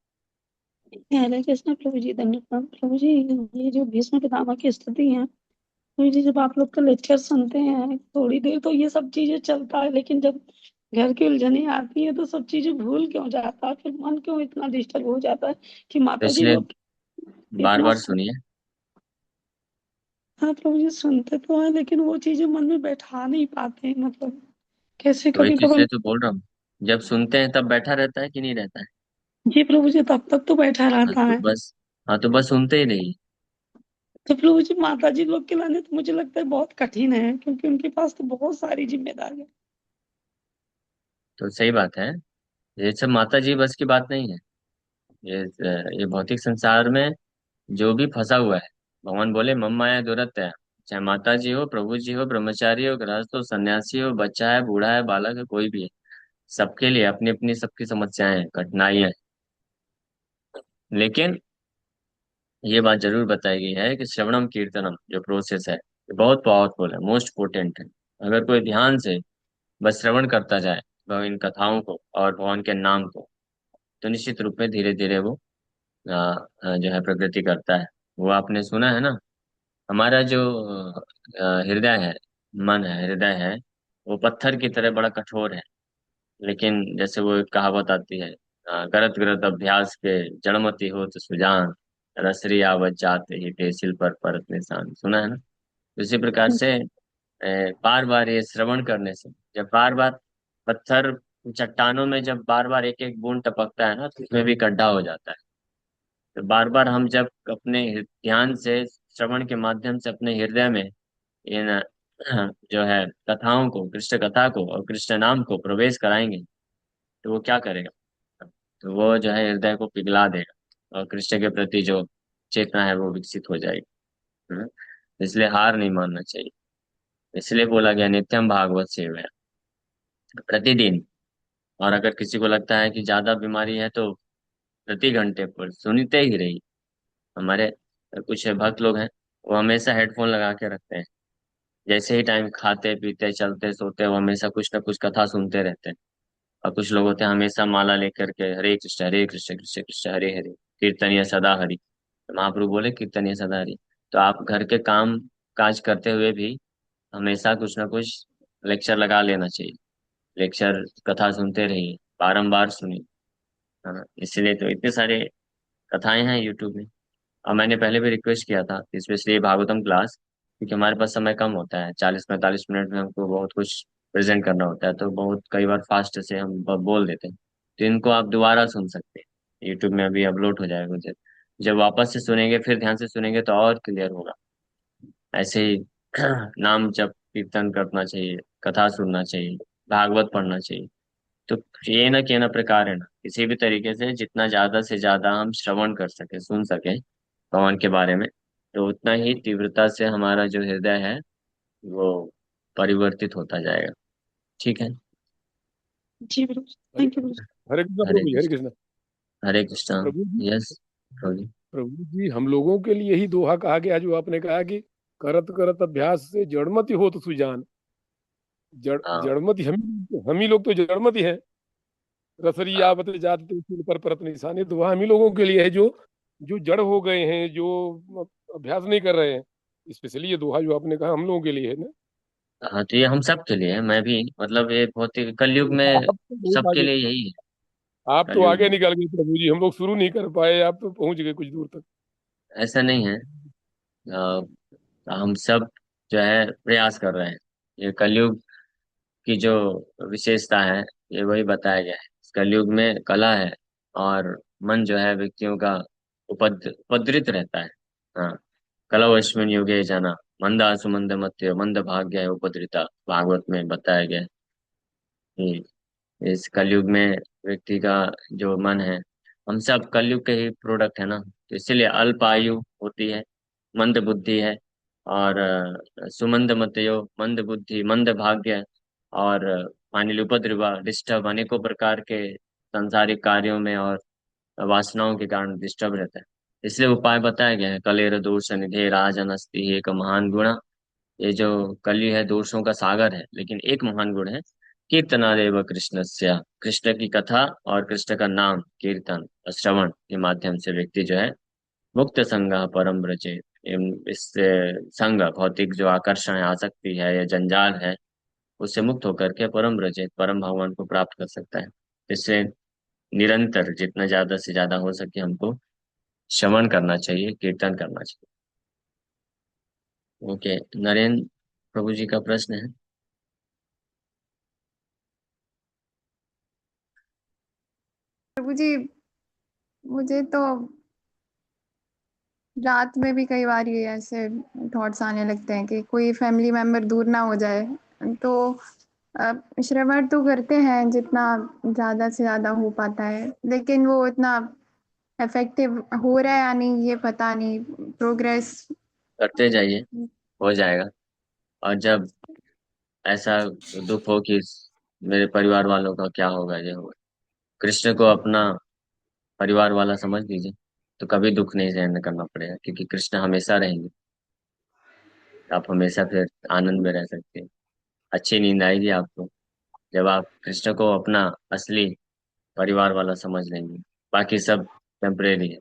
हरे कृष्ण प्रभु जी, धन्यवाद प्रभु जी। ये जो भीष्म पितामह की स्तुति है प्रभु जी, जब आप लोग का लेक्चर सुनते हैं थोड़ी देर तो ये सब चीजें चलता है, लेकिन जब घर की उलझने आती है तो सब चीजें भूल क्यों जाता है, फिर मन क्यों इतना डिस्टर्ब हो जाता है कि तो माता जी इसलिए लोग बार इतना बार सुनिए। हाँ प्रभु जी, सुनते तो है लेकिन वो चीजें मन में बैठा नहीं पाते हैं, मतलब कैसे वही कभी तो, कभार। इसलिए तो बोल रहा हूँ, जब सुनते हैं तब बैठा रहता है कि नहीं रहता है? जी प्रभु जी, तब तक तो बैठा हाँ रहता तो है। बस, हाँ तो बस सुनते ही नहीं। तो प्रभु जी, माता जी लोग के लाने तो मुझे लगता है बहुत कठिन है, क्योंकि उनके पास तो बहुत सारी जिम्मेदारियां। तो सही बात है, ये सब माता जी बस की बात नहीं है। ये भौतिक संसार में जो भी फंसा हुआ है, भगवान बोले मम माया दुरत्य है। चाहे माता जी हो, प्रभु जी हो, ब्रह्मचारी हो, गृहस्थ हो, सन्यासी हो, बच्चा है, बूढ़ा है, बालक है, कोई भी है, सबके लिए अपनी अपनी सबकी समस्याएं हैं, कठिनाइयां हैं। लेकिन ये बात जरूर बताई गई है कि श्रवणम कीर्तनम जो प्रोसेस है, ये बहुत पावरफुल है, मोस्ट पोटेंट है। अगर कोई ध्यान से बस श्रवण करता जाए भगवान इन कथाओं को और भगवान के नाम को, तो निश्चित रूप में धीरे धीरे वो जो है प्रगति करता है। वो आपने सुना है ना, हमारा जो हृदय है, मन है, हृदय है, वो पत्थर की तरह बड़ा कठोर है। लेकिन जैसे वो एक कहावत आती है, गरत गरत अभ्यास के जड़मति हो तो सुजान, रसरी आवत जाते ही पेसिल पर परत निशान। सुना है ना? उसी प्रकार से बार बार ये श्रवण करने से, जब बार बार पत्थर चट्टानों में जब बार बार एक एक बूंद टपकता है ना, तो उसमें भी गड्ढा हो जाता है। तो बार बार हम जब अपने ध्यान से श्रवण के माध्यम से अपने हृदय में इन जो है कथाओं को, कृष्ण कथा को और कृष्ण नाम को प्रवेश कराएंगे, तो वो क्या करेगा? तो वो जो है हृदय को पिघला देगा और कृष्ण के प्रति जो चेतना है वो विकसित हो जाएगी। है ना? इसलिए हार नहीं मानना चाहिए। इसलिए बोला गया नित्यम भागवत सेवया, प्रतिदिन। और अगर किसी को लगता है कि ज्यादा बीमारी है तो प्रति घंटे पर सुनते ही रहिए। हमारे कुछ भक्त लोग हैं, वो हमेशा हेडफोन लगा के रखते हैं, जैसे ही टाइम खाते पीते चलते सोते वो हमेशा कुछ ना कुछ कथा सुनते रहते हैं। और कुछ लोग होते हैं हमेशा माला लेकर के हरे कृष्ण कृष्ण कृष्ण हरे हरे, कीर्तनीय सदा हरि। तो महाप्रभु बोले कीर्तनीय सदा हरि। तो आप घर के काम काज करते हुए भी हमेशा कुछ ना कुछ लेक्चर लगा लेना चाहिए। लेक्चर कथा सुनते रहिए, बारंबार सुनिए। हाँ, इसलिए तो इतने सारे कथाएं हैं यूट्यूब में। और मैंने पहले भी रिक्वेस्ट किया था, स्पेशली भागवतम क्लास, क्योंकि हमारे पास समय कम होता है, 40-45 मिनट में हमको बहुत कुछ प्रेजेंट करना होता है, तो बहुत कई बार फास्ट से हम बोल देते हैं। तो इनको आप दोबारा सुन सकते हैं, यूट्यूब में अभी अपलोड हो जाएगा। जब वापस से सुनेंगे, फिर ध्यान से सुनेंगे तो और क्लियर होगा। ऐसे ही नाम जप कीर्तन करना चाहिए, कथा सुनना चाहिए, भागवत पढ़ना चाहिए। तो ये ना कि ना प्रकार है ना, किसी भी तरीके से जितना ज्यादा से ज्यादा हम श्रवण कर सके, सुन सके भगवान के बारे में, तो उतना ही तीव्रता से हमारा जो हृदय है वो परिवर्तित होता जाएगा। ठीक है। जी प्रभु जी, हरे थैंक यू प्रभु जी। हरे कृष्णा हरे प्रभु जी, हरे कृष्ण। कृष्णा। हरे कृष्णा। प्रभु जी, यस प्रभु जी। प्रभु जी, हम लोगों के लिए ही दोहा कहा गया जो आपने कहा कि करत करत अभ्यास से जड़मति हो तो सुजान। हाँ जड़मति हम ही लोग तो जड़मति हैं। रसरी हाँ आवत जात तिल पर परत निशान, ये दोहा हम ही लोगों के लिए है जो जो जड़ हो गए हैं, जो अभ्यास नहीं कर रहे हैं। स्पेशली ये दोहा जो आपने कहा हम लोगों के लिए है ना। हाँ, तो ये हम सब के लिए है, मैं भी, मतलब ये बहुत ही कलयुग में आप तो बहुत सबके आगे, लिए यही है। आप तो कलयुग आगे निकल गए प्रभु जी, हम लोग शुरू नहीं कर पाए, आप तो पहुंच गए कुछ दूर तक। ऐसा नहीं है। हम सब जो है प्रयास कर रहे हैं। ये कलयुग की जो विशेषता है, ये वही बताया गया है। इस कलयुग में कला है, और मन जो है व्यक्तियों का उपद्रित रहता है। हाँ, कलावस्मिन युगे जना मंदा सुमंद मत्य मंद भाग्य उपद्रिता, भागवत में बताया गया है कि इस कलयुग में व्यक्ति का जो मन है, हम सब कलयुग के ही प्रोडक्ट है ना, तो इसीलिए अल्प आयु होती है, मंद बुद्धि है, और सुमंद मतयो मंद बुद्धि मंद भाग्य, और मानिल उपद्रवा डिस्टर्ब अनेकों प्रकार के सांसारिक कार्यों में और वासनाओं के कारण डिस्टर्ब रहता है। इसलिए उपाय बताया गया है, कलेर दोष निधे राजन अस्ति एक महान गुण। ये जो कली है दोषों का सागर है, लेकिन एक महान गुण है, कीर्तनादेव कृष्णस्य, कृष्ण की कथा और कृष्ण का नाम कीर्तन और श्रवण के माध्यम से व्यक्ति जो है मुक्त संग परम ब्रजे, इस संग भौतिक जो आकर्षण है, आसक्ति है या जंजाल है, उससे मुक्त होकर के परम ब्रजे परम भगवान को प्राप्त कर सकता है। इससे निरंतर जितना ज्यादा से ज्यादा हो सके हमको श्रवण करना चाहिए, कीर्तन करना चाहिए। ओके, नरेंद्र प्रभु जी का प्रश्न है। प्रभु जी, मुझे तो रात में भी कई बार ये ऐसे थॉट्स आने लगते हैं कि कोई फैमिली मेंबर दूर ना हो जाए। तो श्रवण तो करते हैं जितना ज्यादा से ज्यादा हो पाता है, लेकिन वो इतना इफेक्टिव हो रहा है या नहीं ये पता नहीं। प्रोग्रेस। करते जाइए, हो जाएगा। और जब ऐसा दुख हो कि मेरे परिवार वालों का क्या होगा, ये होगा, कृष्ण को अपना परिवार वाला समझ लीजिए, तो कभी दुख नहीं सहन करना पड़ेगा, क्योंकि कृष्ण हमेशा रहेंगे। आप हमेशा फिर आनंद में रह सकते हैं। अच्छी नींद आएगी आपको जब आप कृष्ण को अपना असली परिवार वाला समझ लेंगे। बाकी सब टेम्परेरी है,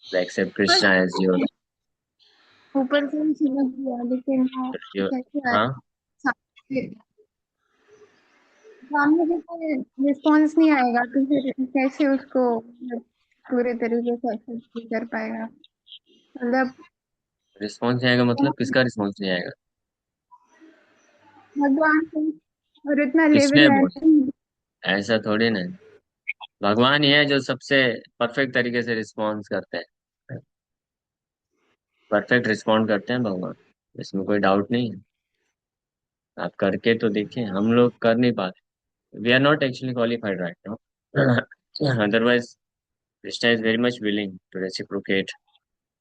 एक्सेप्ट कृष्णा एज योर ऊपर से ही समझ लिया, लेकिन वो योर कैसे हाँ। सामने सामने से कोई रिस्पॉन्स नहीं आएगा तो फिर कैसे उसको मतलब पूरे तरीके से एक्सेप्ट कर पाएगा। मतलब रिस्पॉन्स नहीं आएगा मतलब किसका रिस्पॉन्स नहीं आएगा? भगवान को, और इतना किसने लेवल है। बोल, ऐसा थोड़ी ना है। भगवान ही है जो सबसे परफेक्ट तरीके से रिस्पॉन्स करते हैं। परफेक्ट रिस्पॉन्ड करते हैं भगवान, इसमें कोई डाउट नहीं है। आप करके तो देखिए, हम लोग कर नहीं पाते। We are not actually qualified right now, otherwise Krishna is very much willing to reciprocate.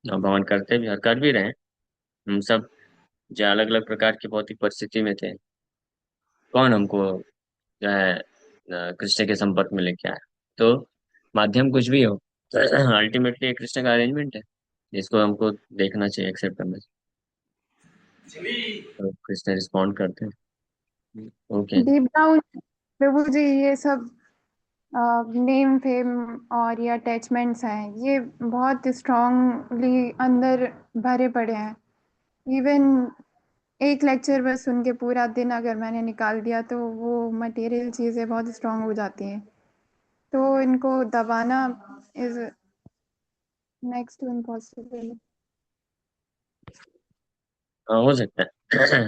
भगवान करते भी और कर भी रहे हैं। हम सब जो अलग अलग प्रकार की भौतिक परिस्थिति में थे, कौन हमको जो है कृष्ण के संपर्क में लेके आया? तो माध्यम कुछ भी हो, अल्टीमेटली कृष्ण का अरेंजमेंट है, जिसको हमको देखना चाहिए, एक्सेप्ट करना चाहिए। तो कृष्ण रिस्पॉन्ड करते हैं। ओके। डीप डाउन प्रभु जी, ये सब नेम फेम और ये अटैचमेंट्स हैं, ये बहुत स्ट्रांगली अंदर भरे पड़े हैं। इवन एक लेक्चर बस सुन के पूरा दिन अगर मैंने निकाल दिया तो वो मटेरियल चीज़ें बहुत स्ट्रांग हो जाती हैं। तो इनको दबाना इज नेक्स्ट टू इम्पॉसिबल। हाँ, हो सकता है।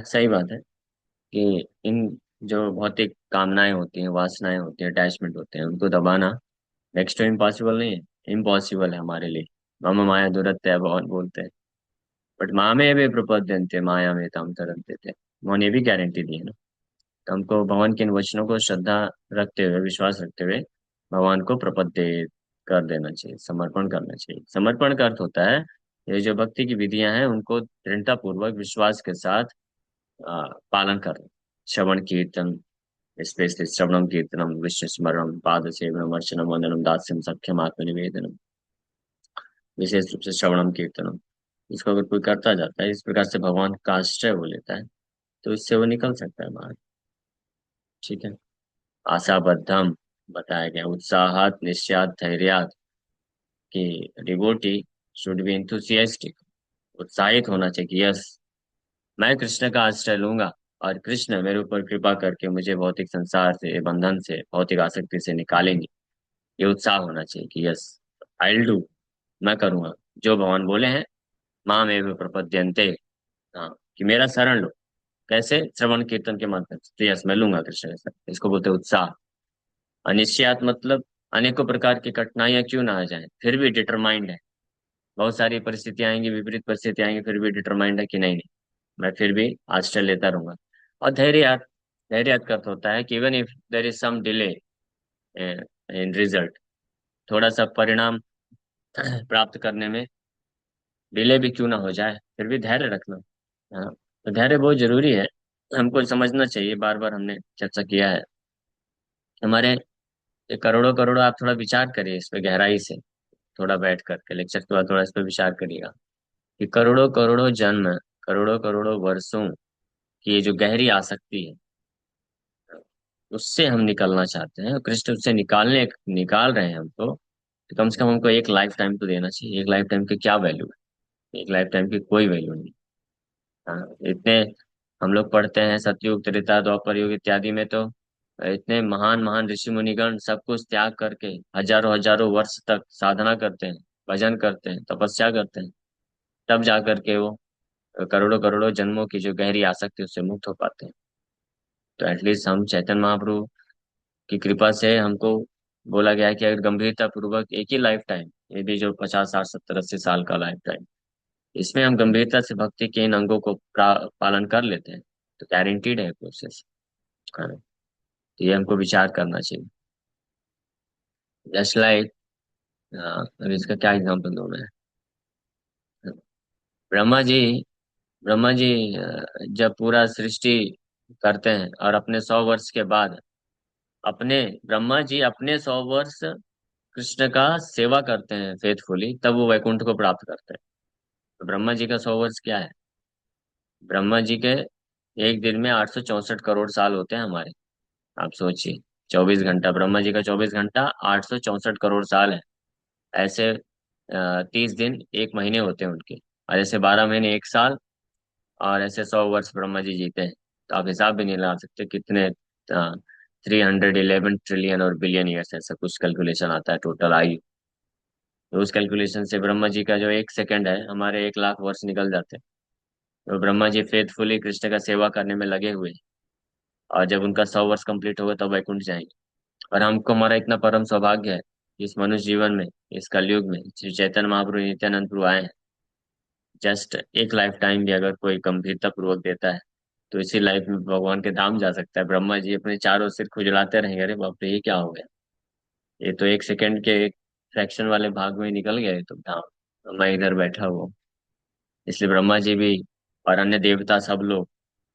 सही बात है कि इन जो भौतिक कामनाएं होती हैं, वासनाएं होती हैं, अटैचमेंट होते हैं, उनको दबाना नेक्स्ट टू इम्पॉसिबल नहीं है, इम्पॉसिबल है हमारे लिए। मम माया दुरत्य बहुत बोलते हैं, बट मामे वे प्रपद्यन्ते माया में तम तरन्ते थे, उन्होंने भी गारंटी दी है ना। तो हमको भगवान के इन वचनों को श्रद्धा रखते हुए, विश्वास रखते हुए भगवान को प्रपद्य कर देना चाहिए, समर्पण करना चाहिए। समर्पण का अर्थ होता है ये जो भक्ति की विधियां हैं उनको दृढ़ता पूर्वक विश्वास के साथ पालन करना। श्रवण कीर्तन, स्पेशली श्रवणम कीर्तनम विष्णु स्मरणम पाद सेवनम अर्चनम वंदनम दास्यम सख्यम आत्मनिवेदनम, विशेष रूप से श्रवणम कीर्तनम, इसको अगर कोई करता जाता है, इस प्रकार से भगवान का आश्रय वो लेता है, तो इससे वो निकल सकता है बाहर। ठीक है। आशाबद्धम बताया गया, उत्साहात निश्चात धैर्यात, कि डिवोटी शुड बी इंथुसियास्टिक, उत्साहित होना चाहिए। यस, मैं कृष्ण का आश्रय लूंगा और कृष्ण मेरे ऊपर कृपा करके मुझे भौतिक संसार से, बंधन से, भौतिक आसक्ति से निकालेंगे। ये उत्साह होना चाहिए कि यस, आई विल डू, मैं करूंगा जो भगवान बोले हैं। माम एव प्रपद्यन्ते, हाँ, कि मेरा शरण लो। कैसे? श्रवण कीर्तन के माध्यम से। तो यस, मैं लूंगा कृष्ण के साथ। इसको बोलते हैं उत्साह। अनिश्चयात मतलब अनेकों प्रकार की कठिनाइयां क्यों ना आ जाए, फिर भी डिटरमाइंड है। बहुत सारी परिस्थितियां आएंगी, विपरीत परिस्थितियां आएंगी, फिर भी डिटरमाइंड है कि नहीं नहीं, मैं फिर भी आश्रय लेता रहूंगा। और धैर्य का अर्थ होता है कि even if there is some delay in result, थोड़ा सा परिणाम प्राप्त करने में डिले भी क्यों ना हो जाए, फिर भी धैर्य रखना। हाँ, तो धैर्य बहुत जरूरी है, हमको समझना चाहिए। बार बार हमने चर्चा किया है। हमारे ये करोड़ों करोड़ों, आप थोड़ा विचार करिए इस पे गहराई से, थोड़ा बैठ करके लेक्चर के बाद थोड़ा इस पे विचार करिएगा कि करोड़ों करोड़ों जन्म, करोड़ों करोड़ों वर्षों की ये जो गहरी आसक्ति है, उससे हम निकलना चाहते हैं, और कृष्ण उससे निकाल रहे हैं हमको। तो कम से कम हमको एक लाइफ टाइम तो देना चाहिए। एक लाइफ टाइम की क्या वैल्यू है? एक लाइफ टाइम की कोई वैल्यू नहीं। हाँ, इतने हम लोग पढ़ते हैं सतयुग, त्रेता, द्वापर युग इत्यादि में, तो इतने महान महान ऋषि मुनिगण सब कुछ त्याग करके हजारों हजारों वर्ष तक साधना करते हैं, भजन करते हैं, तपस्या करते हैं, तब जा करके वो करोड़ों करोड़ों जन्मों की जो गहरी आसक्ति उससे मुक्त हो पाते हैं। तो एटलीस्ट हम चैतन्य महाप्रभु की कृपा से हमको बोला गया है कि अगर गंभीरता पूर्वक एक ही लाइफ टाइम, यदि जो 50 60 70 80 साल का लाइफ टाइम, इसमें हम गंभीरता से भक्ति के इन अंगों को पालन कर लेते हैं, तो गारंटीड है प्रोसेस। हाँ, तो ये हमको विचार करना चाहिए। जस्ट लाइक, अब इसका क्या एग्जांपल दूं मैं? ब्रह्मा जी ब्रह्मा जी जब पूरा सृष्टि करते हैं और अपने 100 वर्ष के बाद, अपने ब्रह्मा जी अपने 100 वर्ष कृष्ण का सेवा करते हैं फेथफुली, तब वो वैकुंठ को प्राप्त करते हैं। तो ब्रह्मा जी का 100 वर्ष क्या है? ब्रह्मा जी के एक दिन में 864 साल होते हैं हमारे। आप सोचिए, 24 घंटा, ब्रह्मा जी का 24 घंटा 864 करोड़ साल है। ऐसे 30 दिन एक महीने होते हैं उनके, और ऐसे 12 महीने एक साल, और ऐसे 100 वर्ष ब्रह्मा जी जीते हैं। तो आप हिसाब भी नहीं लगा सकते कितने 311 ट्रिलियन और बिलियन ईयर्स, ऐसा कुछ कैलकुलेशन आता है टोटल आयु। तो उस कैलकुलेशन से ब्रह्मा जी का जो 1 सेकंड है, हमारे 1 लाख वर्ष निकल जाते हैं। तो ब्रह्मा जी फेथफुली कृष्ण का सेवा करने में लगे हुए हैं, और जब उनका 100 वर्ष कंप्लीट होगा तब वैकुंठ जाएंगे। और हमको, हमारा इतना परम सौभाग्य है कि इस मनुष्य जीवन में, इस कलयुग में श्री चैतन्य महाप्रभु नित्यानंद प्रभु आए हैं। जस्ट एक लाइफ टाइम भी अगर कोई गंभीरता पूर्वक देता है, तो इसी लाइफ में भगवान के धाम जा सकता है। ब्रह्मा जी अपने चारों सिर खुजलाते रहेंगे, अरे बाप रे ये क्या हो गया, ये तो 1 सेकंड के एक फ्रैक्शन वाले भाग में निकल गए तो धाम, मैं इधर बैठा हुआ हूँ। इसलिए ब्रह्मा जी भी और अन्य देवता सब लोग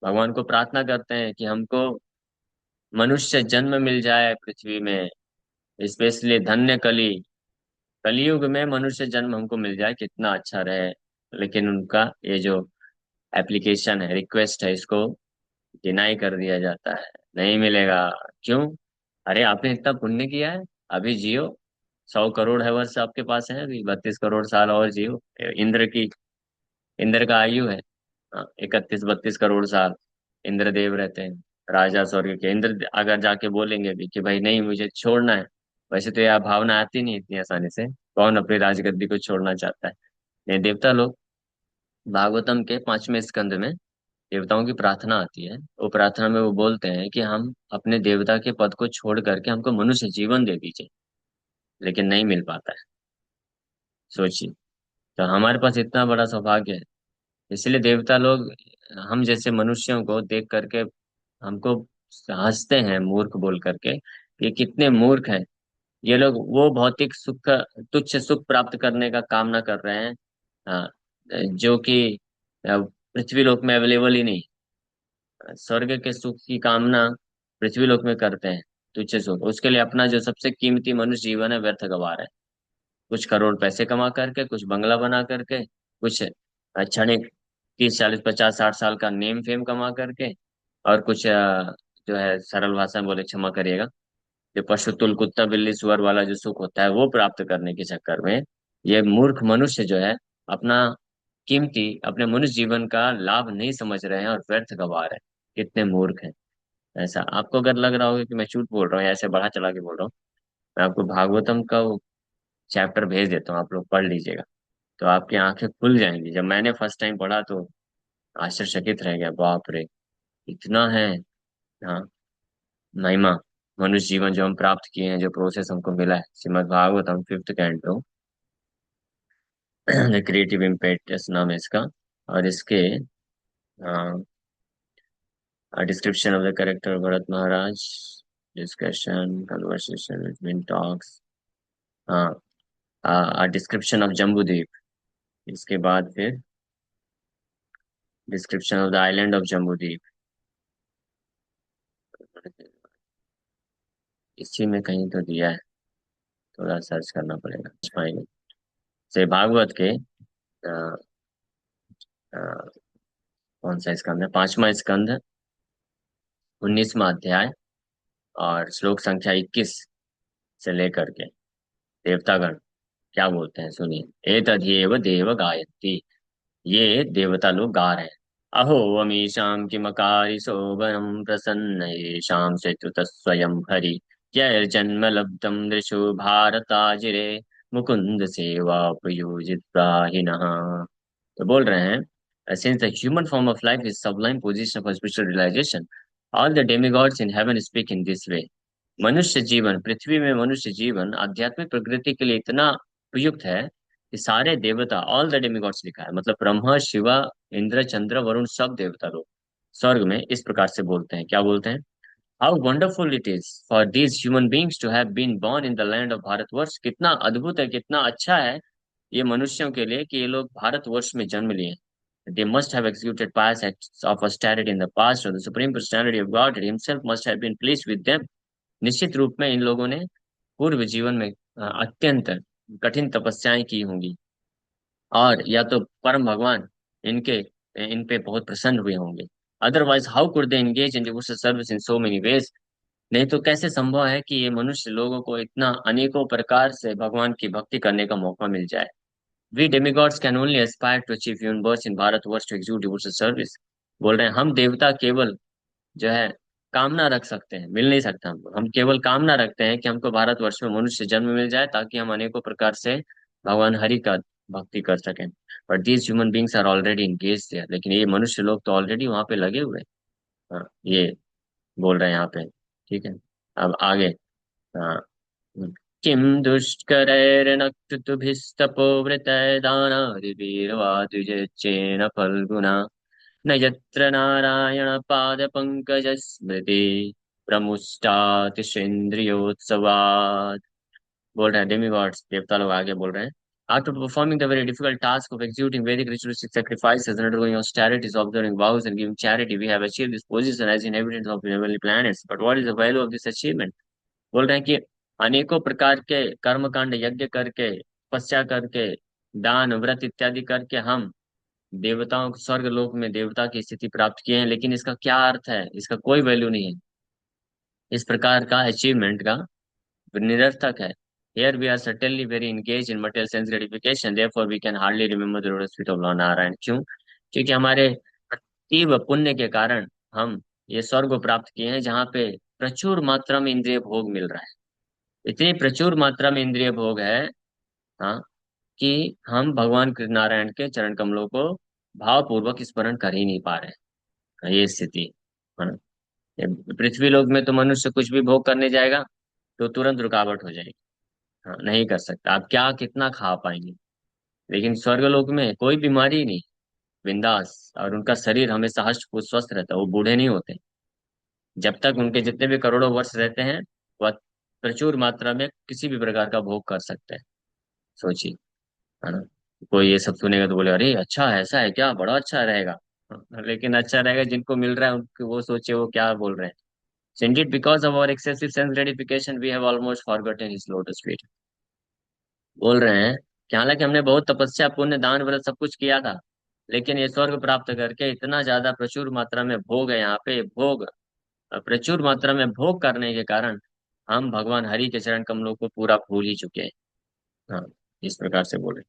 भगवान को प्रार्थना करते हैं कि हमको मनुष्य जन्म मिल जाए पृथ्वी में, स्पेशली धन्य कलियुग में मनुष्य जन्म हमको मिल जाए, कितना अच्छा रहे। लेकिन उनका ये जो एप्लीकेशन है, रिक्वेस्ट है, इसको डिनाई कर दिया जाता है, नहीं मिलेगा। क्यों? अरे आपने इतना पुण्य किया है, अभी जियो, 100 करोड़ है वर्ष आपके पास है, अभी 32 करोड़ साल और जियो। इंद्र का आयु है 31 32 करोड़ साल। इंद्रदेव रहते हैं राजा स्वर्ग के। इंद्र अगर जाके बोलेंगे भी कि भाई नहीं मुझे छोड़ना है, वैसे तो यह भावना आती नहीं इतनी आसानी से, कौन अपनी राजगद्दी को छोड़ना चाहता है? नहीं, देवता लोग, भागवतम के 5वें स्कंद में देवताओं की प्रार्थना आती है। वो प्रार्थना में वो बोलते हैं कि हम अपने देवता के पद को छोड़ करके हमको मनुष्य जीवन दे दीजिए, लेकिन नहीं मिल पाता है। सोचिए, तो हमारे पास इतना बड़ा सौभाग्य है। इसलिए देवता लोग हम जैसे मनुष्यों को देख करके हमको हंसते हैं, मूर्ख बोल करके, ये कितने मूर्ख हैं ये लोग। वो भौतिक सुख, तुच्छ सुख प्राप्त करने का कामना कर रहे हैं, हाँ, जो कि पृथ्वी लोक में अवेलेबल ही नहीं। स्वर्ग के सुख की कामना पृथ्वी लोक में करते हैं, तुच्छ सुख। उसके लिए अपना जो सबसे कीमती मनुष्य जीवन है व्यर्थ गवा रहे हैं। कुछ करोड़ पैसे कमा करके, कुछ बंगला बना करके, कुछ क्षणिक 30 40 50 60 साल का नेम फेम कमा करके, और कुछ जो है सरल भाषा में बोले, क्षमा करिएगा, जो पशु तुल कुत्ता बिल्ली सुअर वाला जो सुख होता है वो प्राप्त करने के चक्कर में ये मूर्ख मनुष्य जो है अपना कीमती, अपने मनुष्य जीवन का लाभ नहीं समझ रहे हैं और व्यर्थ गवा रहे हैं। कितने मूर्ख हैं। ऐसा आपको अगर लग रहा होगा कि मैं झूठ बोल रहा हूँ या ऐसे बढ़ा चला के बोल रहा हूँ, मैं आपको भागवतम का वो चैप्टर भेज देता हूँ, आप लोग पढ़ लीजिएगा। तो आपकी आंखें खुल जाएंगी। जब मैंने फर्स्ट टाइम पढ़ा तो आश्चर्यचकित रह गया, बाप रे, इतना है। हाँ, महिमा, मनुष्य जीवन जो हम प्राप्त किए हैं, जो प्रोसेस हमको मिला है, Shrimad Bhagavatam 5th canto, the creative impetus नाम है इसका। और इसके description of the character Bharat Maharaj, discussion conversation between talks, हाँ, डिस्क्रिप्शन ऑफ जम्बूद्वीप, इसके बाद फिर description of the island of Jambudvipa. इसी में कहीं तो दिया है, थोड़ा सर्च करना पड़ेगा। फाइनल से भागवत के अ, अ, कौन सा स्कंद है, 5वां स्कंद, 19वां अध्याय, और श्लोक संख्या 21 से लेकर के देवतागण क्या बोलते हैं सुनिए। एतद्येव देव गायन्ति, ये देवता लोग गा रहे हैं। अहो अमीशां किमकारिशो वरं प्रसन्न येषां शत्रुतः स्वयं हरि, जन्म लब्धं दृशो भारताजिरे, मुकुंद सेवा प्रयोजित प्राहिणः। तो बोल रहे हैं, since the human form of life is sublime position for spiritual realization, all the demigods in heaven speak in this way। मनुष्य जीवन, पृथ्वी में मनुष्य जीवन आध्यात्मिक प्रकृति के लिए इतना उपयुक्त है कि सारे देवता, ऑल द डेमिगॉड्स लिखा है, मतलब ब्रह्मा, शिवा, इंद्र, चंद्र, वरुण, सब देवता लोग स्वर्ग में इस प्रकार से बोलते हैं। क्या बोलते हैं? How wonderful it is for these human beings to have been born in the land of Bharatvarsha. कितना अद्भुत है, कितना अच्छा है ये मनुष्यों के लिए कि ये लोग भारतवर्ष में जन्म लिए हैं। They must have executed pious acts of austerity in the past, or the supreme personality of God himself must have been pleased with them। निश्चित रूप में इन लोगों ने पूर्व जीवन में अत्यंत कठिन तपस्याएं की होंगी, और या तो परम भगवान इनके इन पे बहुत प्रसन्न हुए होंगे। Otherwise how could they engage in devotional service in so many ways. नहीं तो कैसे संभव है कि ये मनुष्य लोगों को इतना अनेकों प्रकार से भगवान की भक्ति करने का मौका मिल जाए। We demigods can only aspire to achieve human birth in Bharatvarsha to execute devotional service. बोल रहे हैं हम देवता केवल जो है कामना रख सकते हैं, मिल नहीं सकता हमको। हम केवल कामना रखते हैं कि हमको भारतवर्ष में मनुष्य जन्म मिल जाए ताकि हम अनेकों प्रकार से भगवान हरि का भक्ति कर सकें। But these human beings are already engage there, लेकिन ये मनुष्य लोग तो ऑलरेडी वहां पे लगे हुए हैं। हाँ, ये बोल रहे हैं यहाँ पे। ठीक है, अब आगे। हाँ, किम दुष्करैर्नक्तुभिस्तपोवृतै दानादिवीर्वा द्विजच्चेन फल्गुना, न यत्र नारायण पाद पंकज स्मृति प्रमुष्टातिशेन्द्रियोत्सवात्। बोल रहे हैं डेमिगॉड्स, देवता लोग आगे बोल रहे हैं, after performing the very difficult task of executing Vedic ritualistic sacrifices and undergoing austerities, observing vows and giving charity, we have achieved this position as inhabitants of heavenly planets। But what is the value of this achievement? बोल रहे हैं कि अनेकों प्रकार के कर्मकांड, यज्ञ करके, तपस्या करके, दान व्रत इत्यादि करके हम देवताओं को, स्वर्ग लोक में देवता की स्थिति प्राप्त किए हैं, लेकिन इसका क्या अर्थ है? इसका कोई वैल्यू नहीं है। इस प्रकार का अचीवमेंट का निरर्थक है। Here we are certainly very engaged in material sense gratification, therefore we can hardly remember the lotus feet of Lord Narayan. क्यों? क्योंकि हमारे अतीव पुण्य के कारण हम ये स्वर्ग को प्राप्त किए हैं जहाँ पे प्रचुर मात्रा में इंद्रिय भोग मिल रहा है। इतनी प्रचुर मात्रा में इंद्रिय भोग है, हाँ, कि हम भगवान कृष्ण नारायण के चरण कमलों को भावपूर्वक स्मरण कर ही नहीं पा रहे हैं। ये स्थिति है ना। ये पृथ्वी लोक में तो मनुष्य कुछ भी भोग करने जाएगा तो तुरंत रुकावट हो जाएगी। हाँ, नहीं कर सकता। आप क्या कितना खा पाएंगे? लेकिन स्वर्ग लोक में कोई बीमारी नहीं, बिंदास, और उनका शरीर हमेशा हष्ट पुष्ट स्वस्थ रहता है, वो बूढ़े नहीं होते। जब तक उनके जितने भी करोड़ों वर्ष रहते हैं, वह प्रचुर मात्रा में किसी भी प्रकार का भोग कर सकते हैं। सोचिए, है ना। कोई ये सब सुनेगा तो बोले अरे अच्छा है, ऐसा है क्या, बड़ा अच्छा रहेगा। हाँ, लेकिन अच्छा रहेगा जिनको मिल रहा है उनको, वो सोचे वो क्या बोल रहे हैं। So indeed, because of our excessive sense gratification, we have almost forgotten his lotus feet। बोल रहे हैं कि हालांकि हमने बहुत तपस्या, पुण्य, दान, व्रत सब कुछ किया था, लेकिन ये स्वर्ग प्राप्त करके इतना ज्यादा प्रचुर मात्रा में भोग है यहाँ पे, भोग, प्रचुर मात्रा में भोग करने के कारण हम भगवान हरि के चरण कमलों को पूरा भूल ही चुके हैं। हाँ, इस प्रकार से बोले।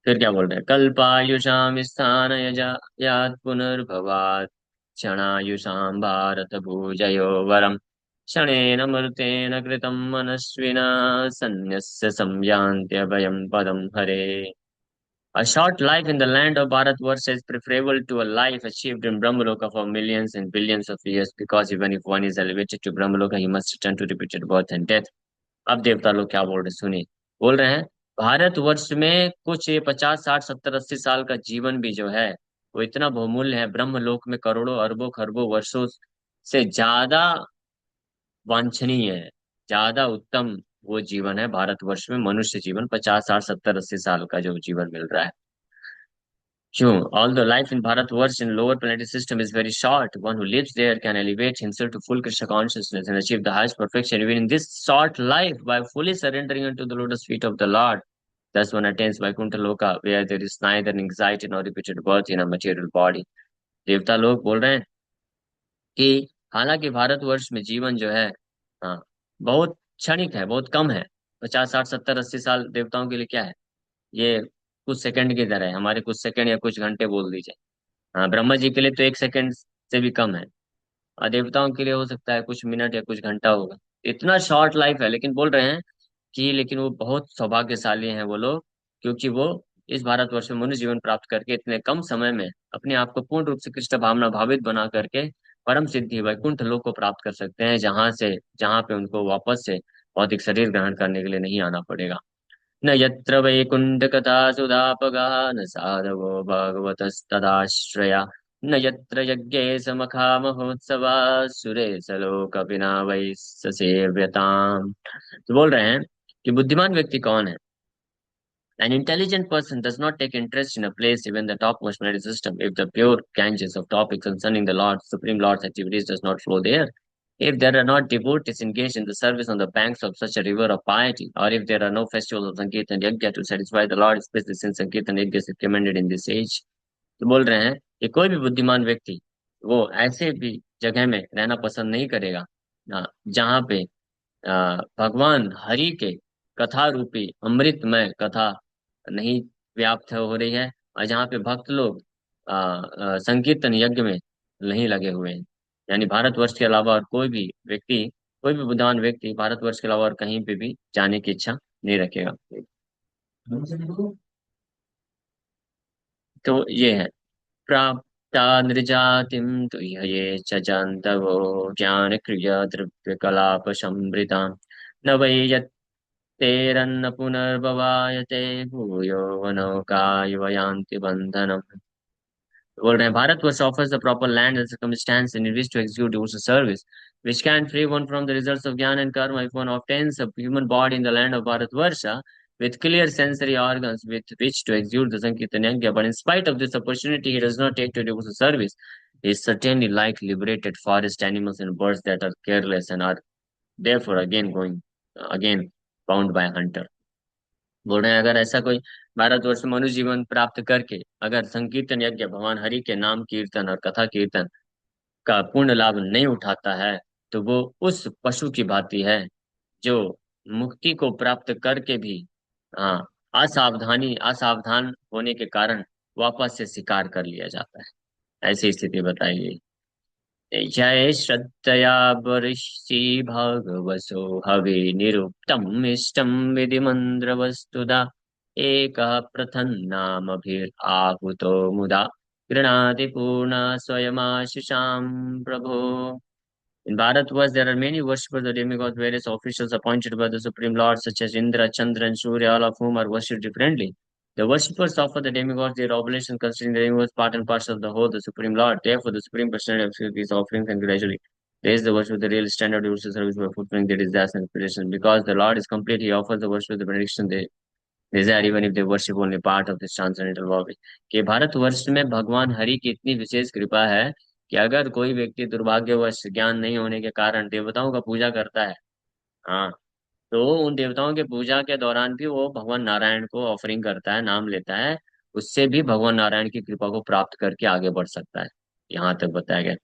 फिर क्या बोल रहे हैं, कल्पायुषाम स्थान यजा यात पुनर्भवात क्षणायुषां भारत भूजयो वरम् क्षणेन मृतेन कृतं मनस्विना सन्न्यस्य संयान्त्यभयं पदं हरे. A short life in the land of Bharatvarsha is preferable to a life achieved in Brahmaloka for millions and billions of years, because even if one is elevated to Brahmaloka, he must return to repeated birth and death. अब देवता लोग क्या बोल रहे सुनिए. बोल रहे हैं भारतवर्ष में कुछ ये 50 60 70 80 साल का जीवन भी जो है वो इतना बहुमूल्य है. ब्रह्मलोक में करोड़ों अरबों खरबों वर्षों से ज्यादा वांछनीय है, ज्यादा उत्तम वो जीवन है भारतवर्ष में. मनुष्य जीवन 50 60 70 80 साल का जो जीवन मिल रहा है. Sure. Although life in Bharatvarsh in lower planetary system is very short, one who lives there can elevate himself to full Krishna consciousness and achieve the highest perfection even in this short life by fully surrendering unto the lotus feet of the Lord. Thus one attains Vaikuntha Loka, where there is neither anxiety nor repeated birth in a material body. देवता लोग बोल रहे हैं कि हालांकि भारतवर्ष में जीवन जो है, हाँ, बहुत क्षणिक है, बहुत कम है. 50 60 70 80 साल देवताओं के लिए क्या है? ये कुछ सेकंड की तरह है, हमारे कुछ सेकंड या कुछ घंटे बोल दीजिए. हाँ, ब्रह्मा जी के लिए तो 1 सेकंड से भी कम है, और देवताओं के लिए हो सकता है कुछ मिनट या कुछ घंटा होगा. इतना शॉर्ट लाइफ है, लेकिन बोल रहे हैं कि लेकिन वो बहुत सौभाग्यशाली हैं वो लोग, क्योंकि वो इस भारतवर्ष में मनुष्य जीवन प्राप्त करके इतने कम समय में अपने आप को पूर्ण रूप से कृष्ण भावना भावित बना करके परम सिद्धि वैकुंठ लोक को प्राप्त कर सकते हैं, जहाँ पे उनको वापस से भौतिक शरीर ग्रहण करने के लिए नहीं आना पड़ेगा. न यत्र वैकुण्ठकथा सुधापगा न साधवो भगवतस्तदाश्रया न यत्र यज्ञे मखा महोत्सवा सुरेश लोकपिना वै ससेव्यताम्. तो बोल रहे हैं कि बुद्धिमान व्यक्ति कौन है? An intelligent person does not take interest in a place, even the topmost merit system, if the pure Ganges of topics concerning the Lord, Supreme Lord's activities does not flow there. If there are not devotees engaged in the service on the banks of such a river of piety, or if there are no festivals of Sankirtan Yajna to satisfy the Lord, especially since Sankirtan Yajna is recommended in this age. तो बोल रहे हैं कि कोई भी बुद्धिमान व्यक्ति वो ऐसे भी जगह में रहना पसंद नहीं करेगा जहाँ पे भगवान हरि के कथा रूपी अमृतमय कथा नहीं व्याप्त हो रही है, और जहाँ पे भक्त लोग संकीर्तन यज्ञ में नहीं लगे हुए हैं. यानी भारतवर्ष के अलावा और कोई भी बुद्धिमान व्यक्ति भारतवर्ष के अलावा और कहीं पे भी जाने की इच्छा नहीं रखेगा. तो ये है प्राप्ता नृजातिम तो ये च जन्तवो ज्ञान क्रिया द्रव्य कलाप संवृता न वै यत्तेरन्न पुनर्भवायते भूयो वनौकायव यान्ति बंधनम. बोल रहे हैं Bharatvarsh offers the proper land and circumstance in which to execute devotional service, which can free one from the results of jnana and karma. If one obtains a human body in the land of Bharatvarsha with clear sensory organs with which to execute the Sankirtan Yajna, but in spite of this opportunity he does not take to devotional service, he is certainly like liberated forest animals and birds that are careless and are therefore again bound by a hunter. बोल रहे हैं अगर ऐसा कोई भारतवर्ष में मनुष्य जीवन प्राप्त करके अगर संकीर्तन यज्ञ भगवान हरि के नाम कीर्तन और कथा कीर्तन का पूर्ण लाभ नहीं उठाता है, तो वो उस पशु की भांति है जो मुक्ति को प्राप्त करके भी हाँ असावधान होने के कारण वापस से शिकार कर लिया जाता है. ऐसी स्थिति बताई गई. जय श्रद्धया बर्षि भगवसो हवि निरुक्तम् इष्टं विधिमन्त्र वस्तुदा एकः प्रथन्नामभिराहुतो मुदा गृणाति पूर्णा स्वयमाशिषां प्रभो. In Bharatvarsh, there are many worshippers of demigods, various officials appointed by the Supreme Lord, such as Indra, Chandra, and Surya, all of whom are worshipped differently. The worshippers offer the demigods their oblations, considering the demigods part and parcel of the whole, the Supreme Lord. Therefore, the Supreme Personality accepts these offerings and gradually raise the worship of the real standard devotional service by fulfilling their desires and aspirations. Because the Lord is complete, He offers the worship of the benediction they desire, even if they worship only part of this transcendental body. कि भारतवर्ष में भगवान हरि की इतनी विशेष कृपा है कि अगर कोई व्यक्ति दुर्भाग्यवश ज्ञान नहीं होने के कारण देवताओं का पूजा करता है, हाँ, तो उन देवताओं के पूजा के दौरान भी वो भगवान नारायण को ऑफरिंग करता है, नाम लेता है, उससे भी भगवान नारायण की कृपा को प्राप्त करके आगे बढ़ सकता है. यहाँ तक बताया गया.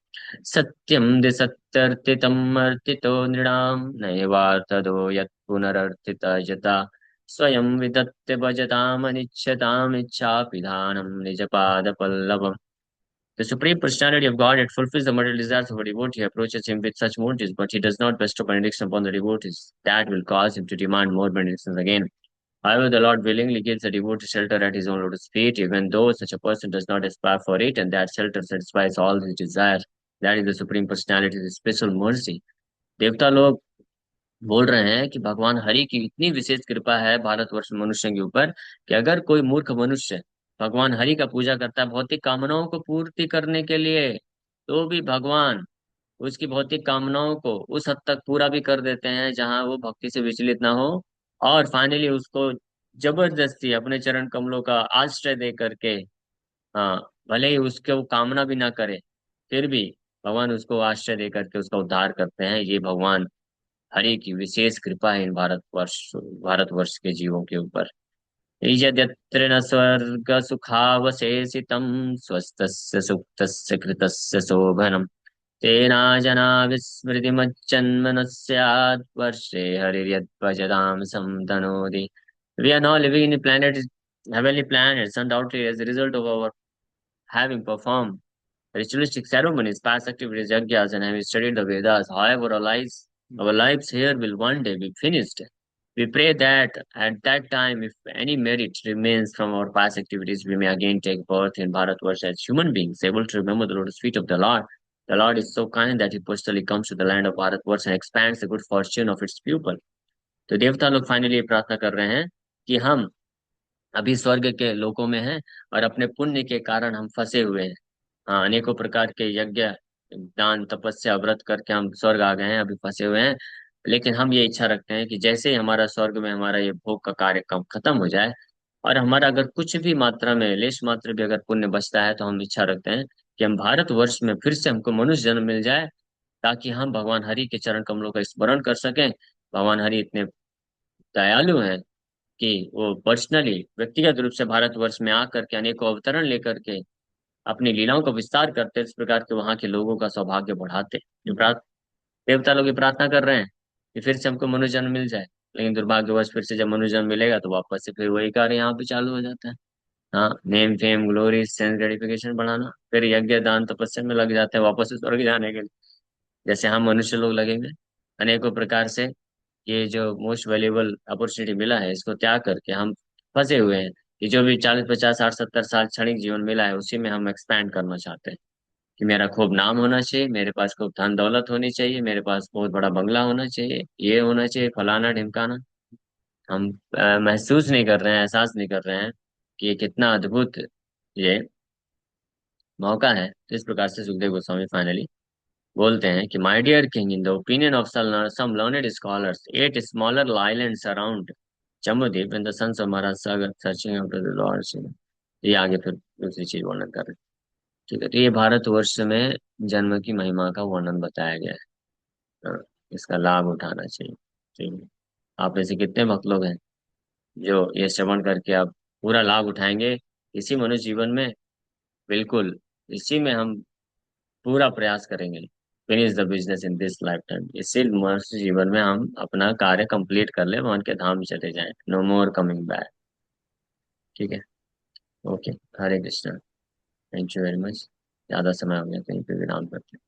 सत्यम दि सत्यर्थितम अर्थितो नृणाम नैवार्थदो यत् पुनरर्थित यथा स्वयं विदत्ते भजताम अनिच्छताम इच्छा पिधानम निज पाद पल्लवम. The Supreme Personality of Godhead fulfills the material desires of a devotee who approaches him with such motives, but he does not bestow benediction upon the devotees. That will cause him to demand more benedictions again. However, the Lord willingly gives the devotee shelter at his own lotus feet, even though such a person does not aspire for it, and that shelter satisfies all his desires. That is the Supreme Personality's special mercy. देवता लोग बोल रहे हैं कि भगवान हरि की इतनी विशेष कृपा है भारतवर्ष मनुष्य के ऊपर कि अगर कोई मूर्ख मनुष्य भगवान हरि का पूजा करता है भौतिक कामनाओं को पूर्ति करने के लिए, तो भी भगवान उसकी भौतिक कामनाओं को उस हद तक पूरा भी कर देते हैं जहां वो भक्ति से विचलित ना हो, और फाइनली उसको जबरदस्ती अपने चरण कमलों का आश्रय दे करके, हाँ, भले ही उसके वो कामना भी ना करे, फिर भी भगवान उसको आश्रय दे करके उसका उद्धार करते हैं। ये भगवान हरि की विशेष कृपा है इन भारतवर्ष के जीवों के ऊपर। यद्यत्र न स्वर्ग सुखावशेषितं स्वस्थस्य सुप्तस्य कृतस्य शोभनम् तेना जना विस्मृतिमज्जन्म न स्यात् वर्षे हरिर्यद्भजतां समतनोति। We are now living in a planet, heavenly planets, undoubtedly as a result of our having performed ritualistic ceremonies, past activities, yajnas, and having studied the Vedas. However, our lives here will one day be finished. We pray that at that time, if any merit remains from our past activities, we may again take birth in Bharatvarsh as human beings, able to remember the lotus feet of the Lord. The Lord is so kind that He personally comes to the land of Bharatvarsh and expands the good fortune of its people. तो देवता लोग finally प्रार्थना कर रहे हैं कि हम अभी स्वर्ग के लोकों में हैं और अपने पुण्य के कारण हम फंसे हुए हैं। हाँ, अनेकों प्रकार के यज्ञ, दान, तपस्या, व्रत करके हम स्वर्ग आ गए हैं, अभी फंसे हुए हैं। लेकिन हम ये इच्छा रखते हैं कि जैसे ही हमारा स्वर्ग में हमारा ये भोग का कार्य कम खत्म हो जाए और हमारा अगर कुछ भी मात्रा में लेश मात्र भी अगर पुण्य बचता है, तो हम इच्छा रखते हैं कि हम भारतवर्ष में फिर से हमको मनुष्य जन्म मिल जाए, ताकि हम भगवान हरि के चरण कमलों का स्मरण कर सकें। भगवान हरि इतने दयालु हैं कि वो पर्सनली व्यक्तिगत रूप से भारतवर्ष में आकर के अनेकों अवतरण लेकर के अपनी लीलाओं का विस्तार करते, इस प्रकार के वहां के लोगों का सौभाग्य बढ़ाते। देवता लोग ये प्रार्थना कर रहे हैं कि फिर से हमको मनुष्य जन्म मिल जाए, लेकिन दुर्भाग्यवश फिर से जब मनुष्य जन्म मिलेगा तो वापस से फिर वही कार्य यहाँ पे चालू हो जाता है। हाँ, name fame glory sense gratification बढ़ाना, फिर यज्ञ दान तपस्या में लग जाते हैं वापस से स्वर्ग जाने के लिए, जैसे हम मनुष्य लोग लगेंगे। अनेकों प्रकार से ये जो मोस्ट वैल्यूएबल अपॉर्चुनिटी मिला है, इसको त्याग करके हम फंसे हुए हैं कि जो भी 40 50 60 70 साल क्षणिक जीवन मिला है उसी में हम एक्सपैंड करना चाहते हैं कि मेरा खूब नाम होना चाहिए, मेरे पास खूब धन दौलत होनी चाहिए, मेरे पास बहुत बड़ा बंगला होना चाहिए, ये होना चाहिए, फलाना ढिमकाना। हम महसूस नहीं कर रहे हैं, एहसास नहीं कर रहे हैं कि ये कितना अद्भुत ये मौका है। तो इस प्रकार से सुखदेव गोस्वामी फाइनली बोलते हैं कि my dear king, in the opinion of some learned scholars 8 smaller islands around Jambudvipa and the sons of Maharaj Sagar searching after the lord Shiva. ये आगे फिर दूसरी चीज वर्णन कर रहे हैं। ठीक है, तो ये भारतवर्ष में जन्म की महिमा का वर्णन बताया गया है। हाँ, इसका लाभ उठाना चाहिए। ठीक है, आप में से कितने भक्त लोग हैं जो ये श्रवण करके आप पूरा लाभ उठाएंगे इसी मनुष्य जीवन में? बिल्कुल, इसी में हम पूरा प्रयास करेंगे। Finish the business in this life time, इसी मनुष्य जीवन में हम अपना कार्य कंप्लीट कर ले, भगवान के धाम चले जाएं, नो मोर कमिंग बैक। ठीक है, okay, Hare Krishna, thank you very much. ज्यादा समय हो गया, कहीं पे विराम करते हैं।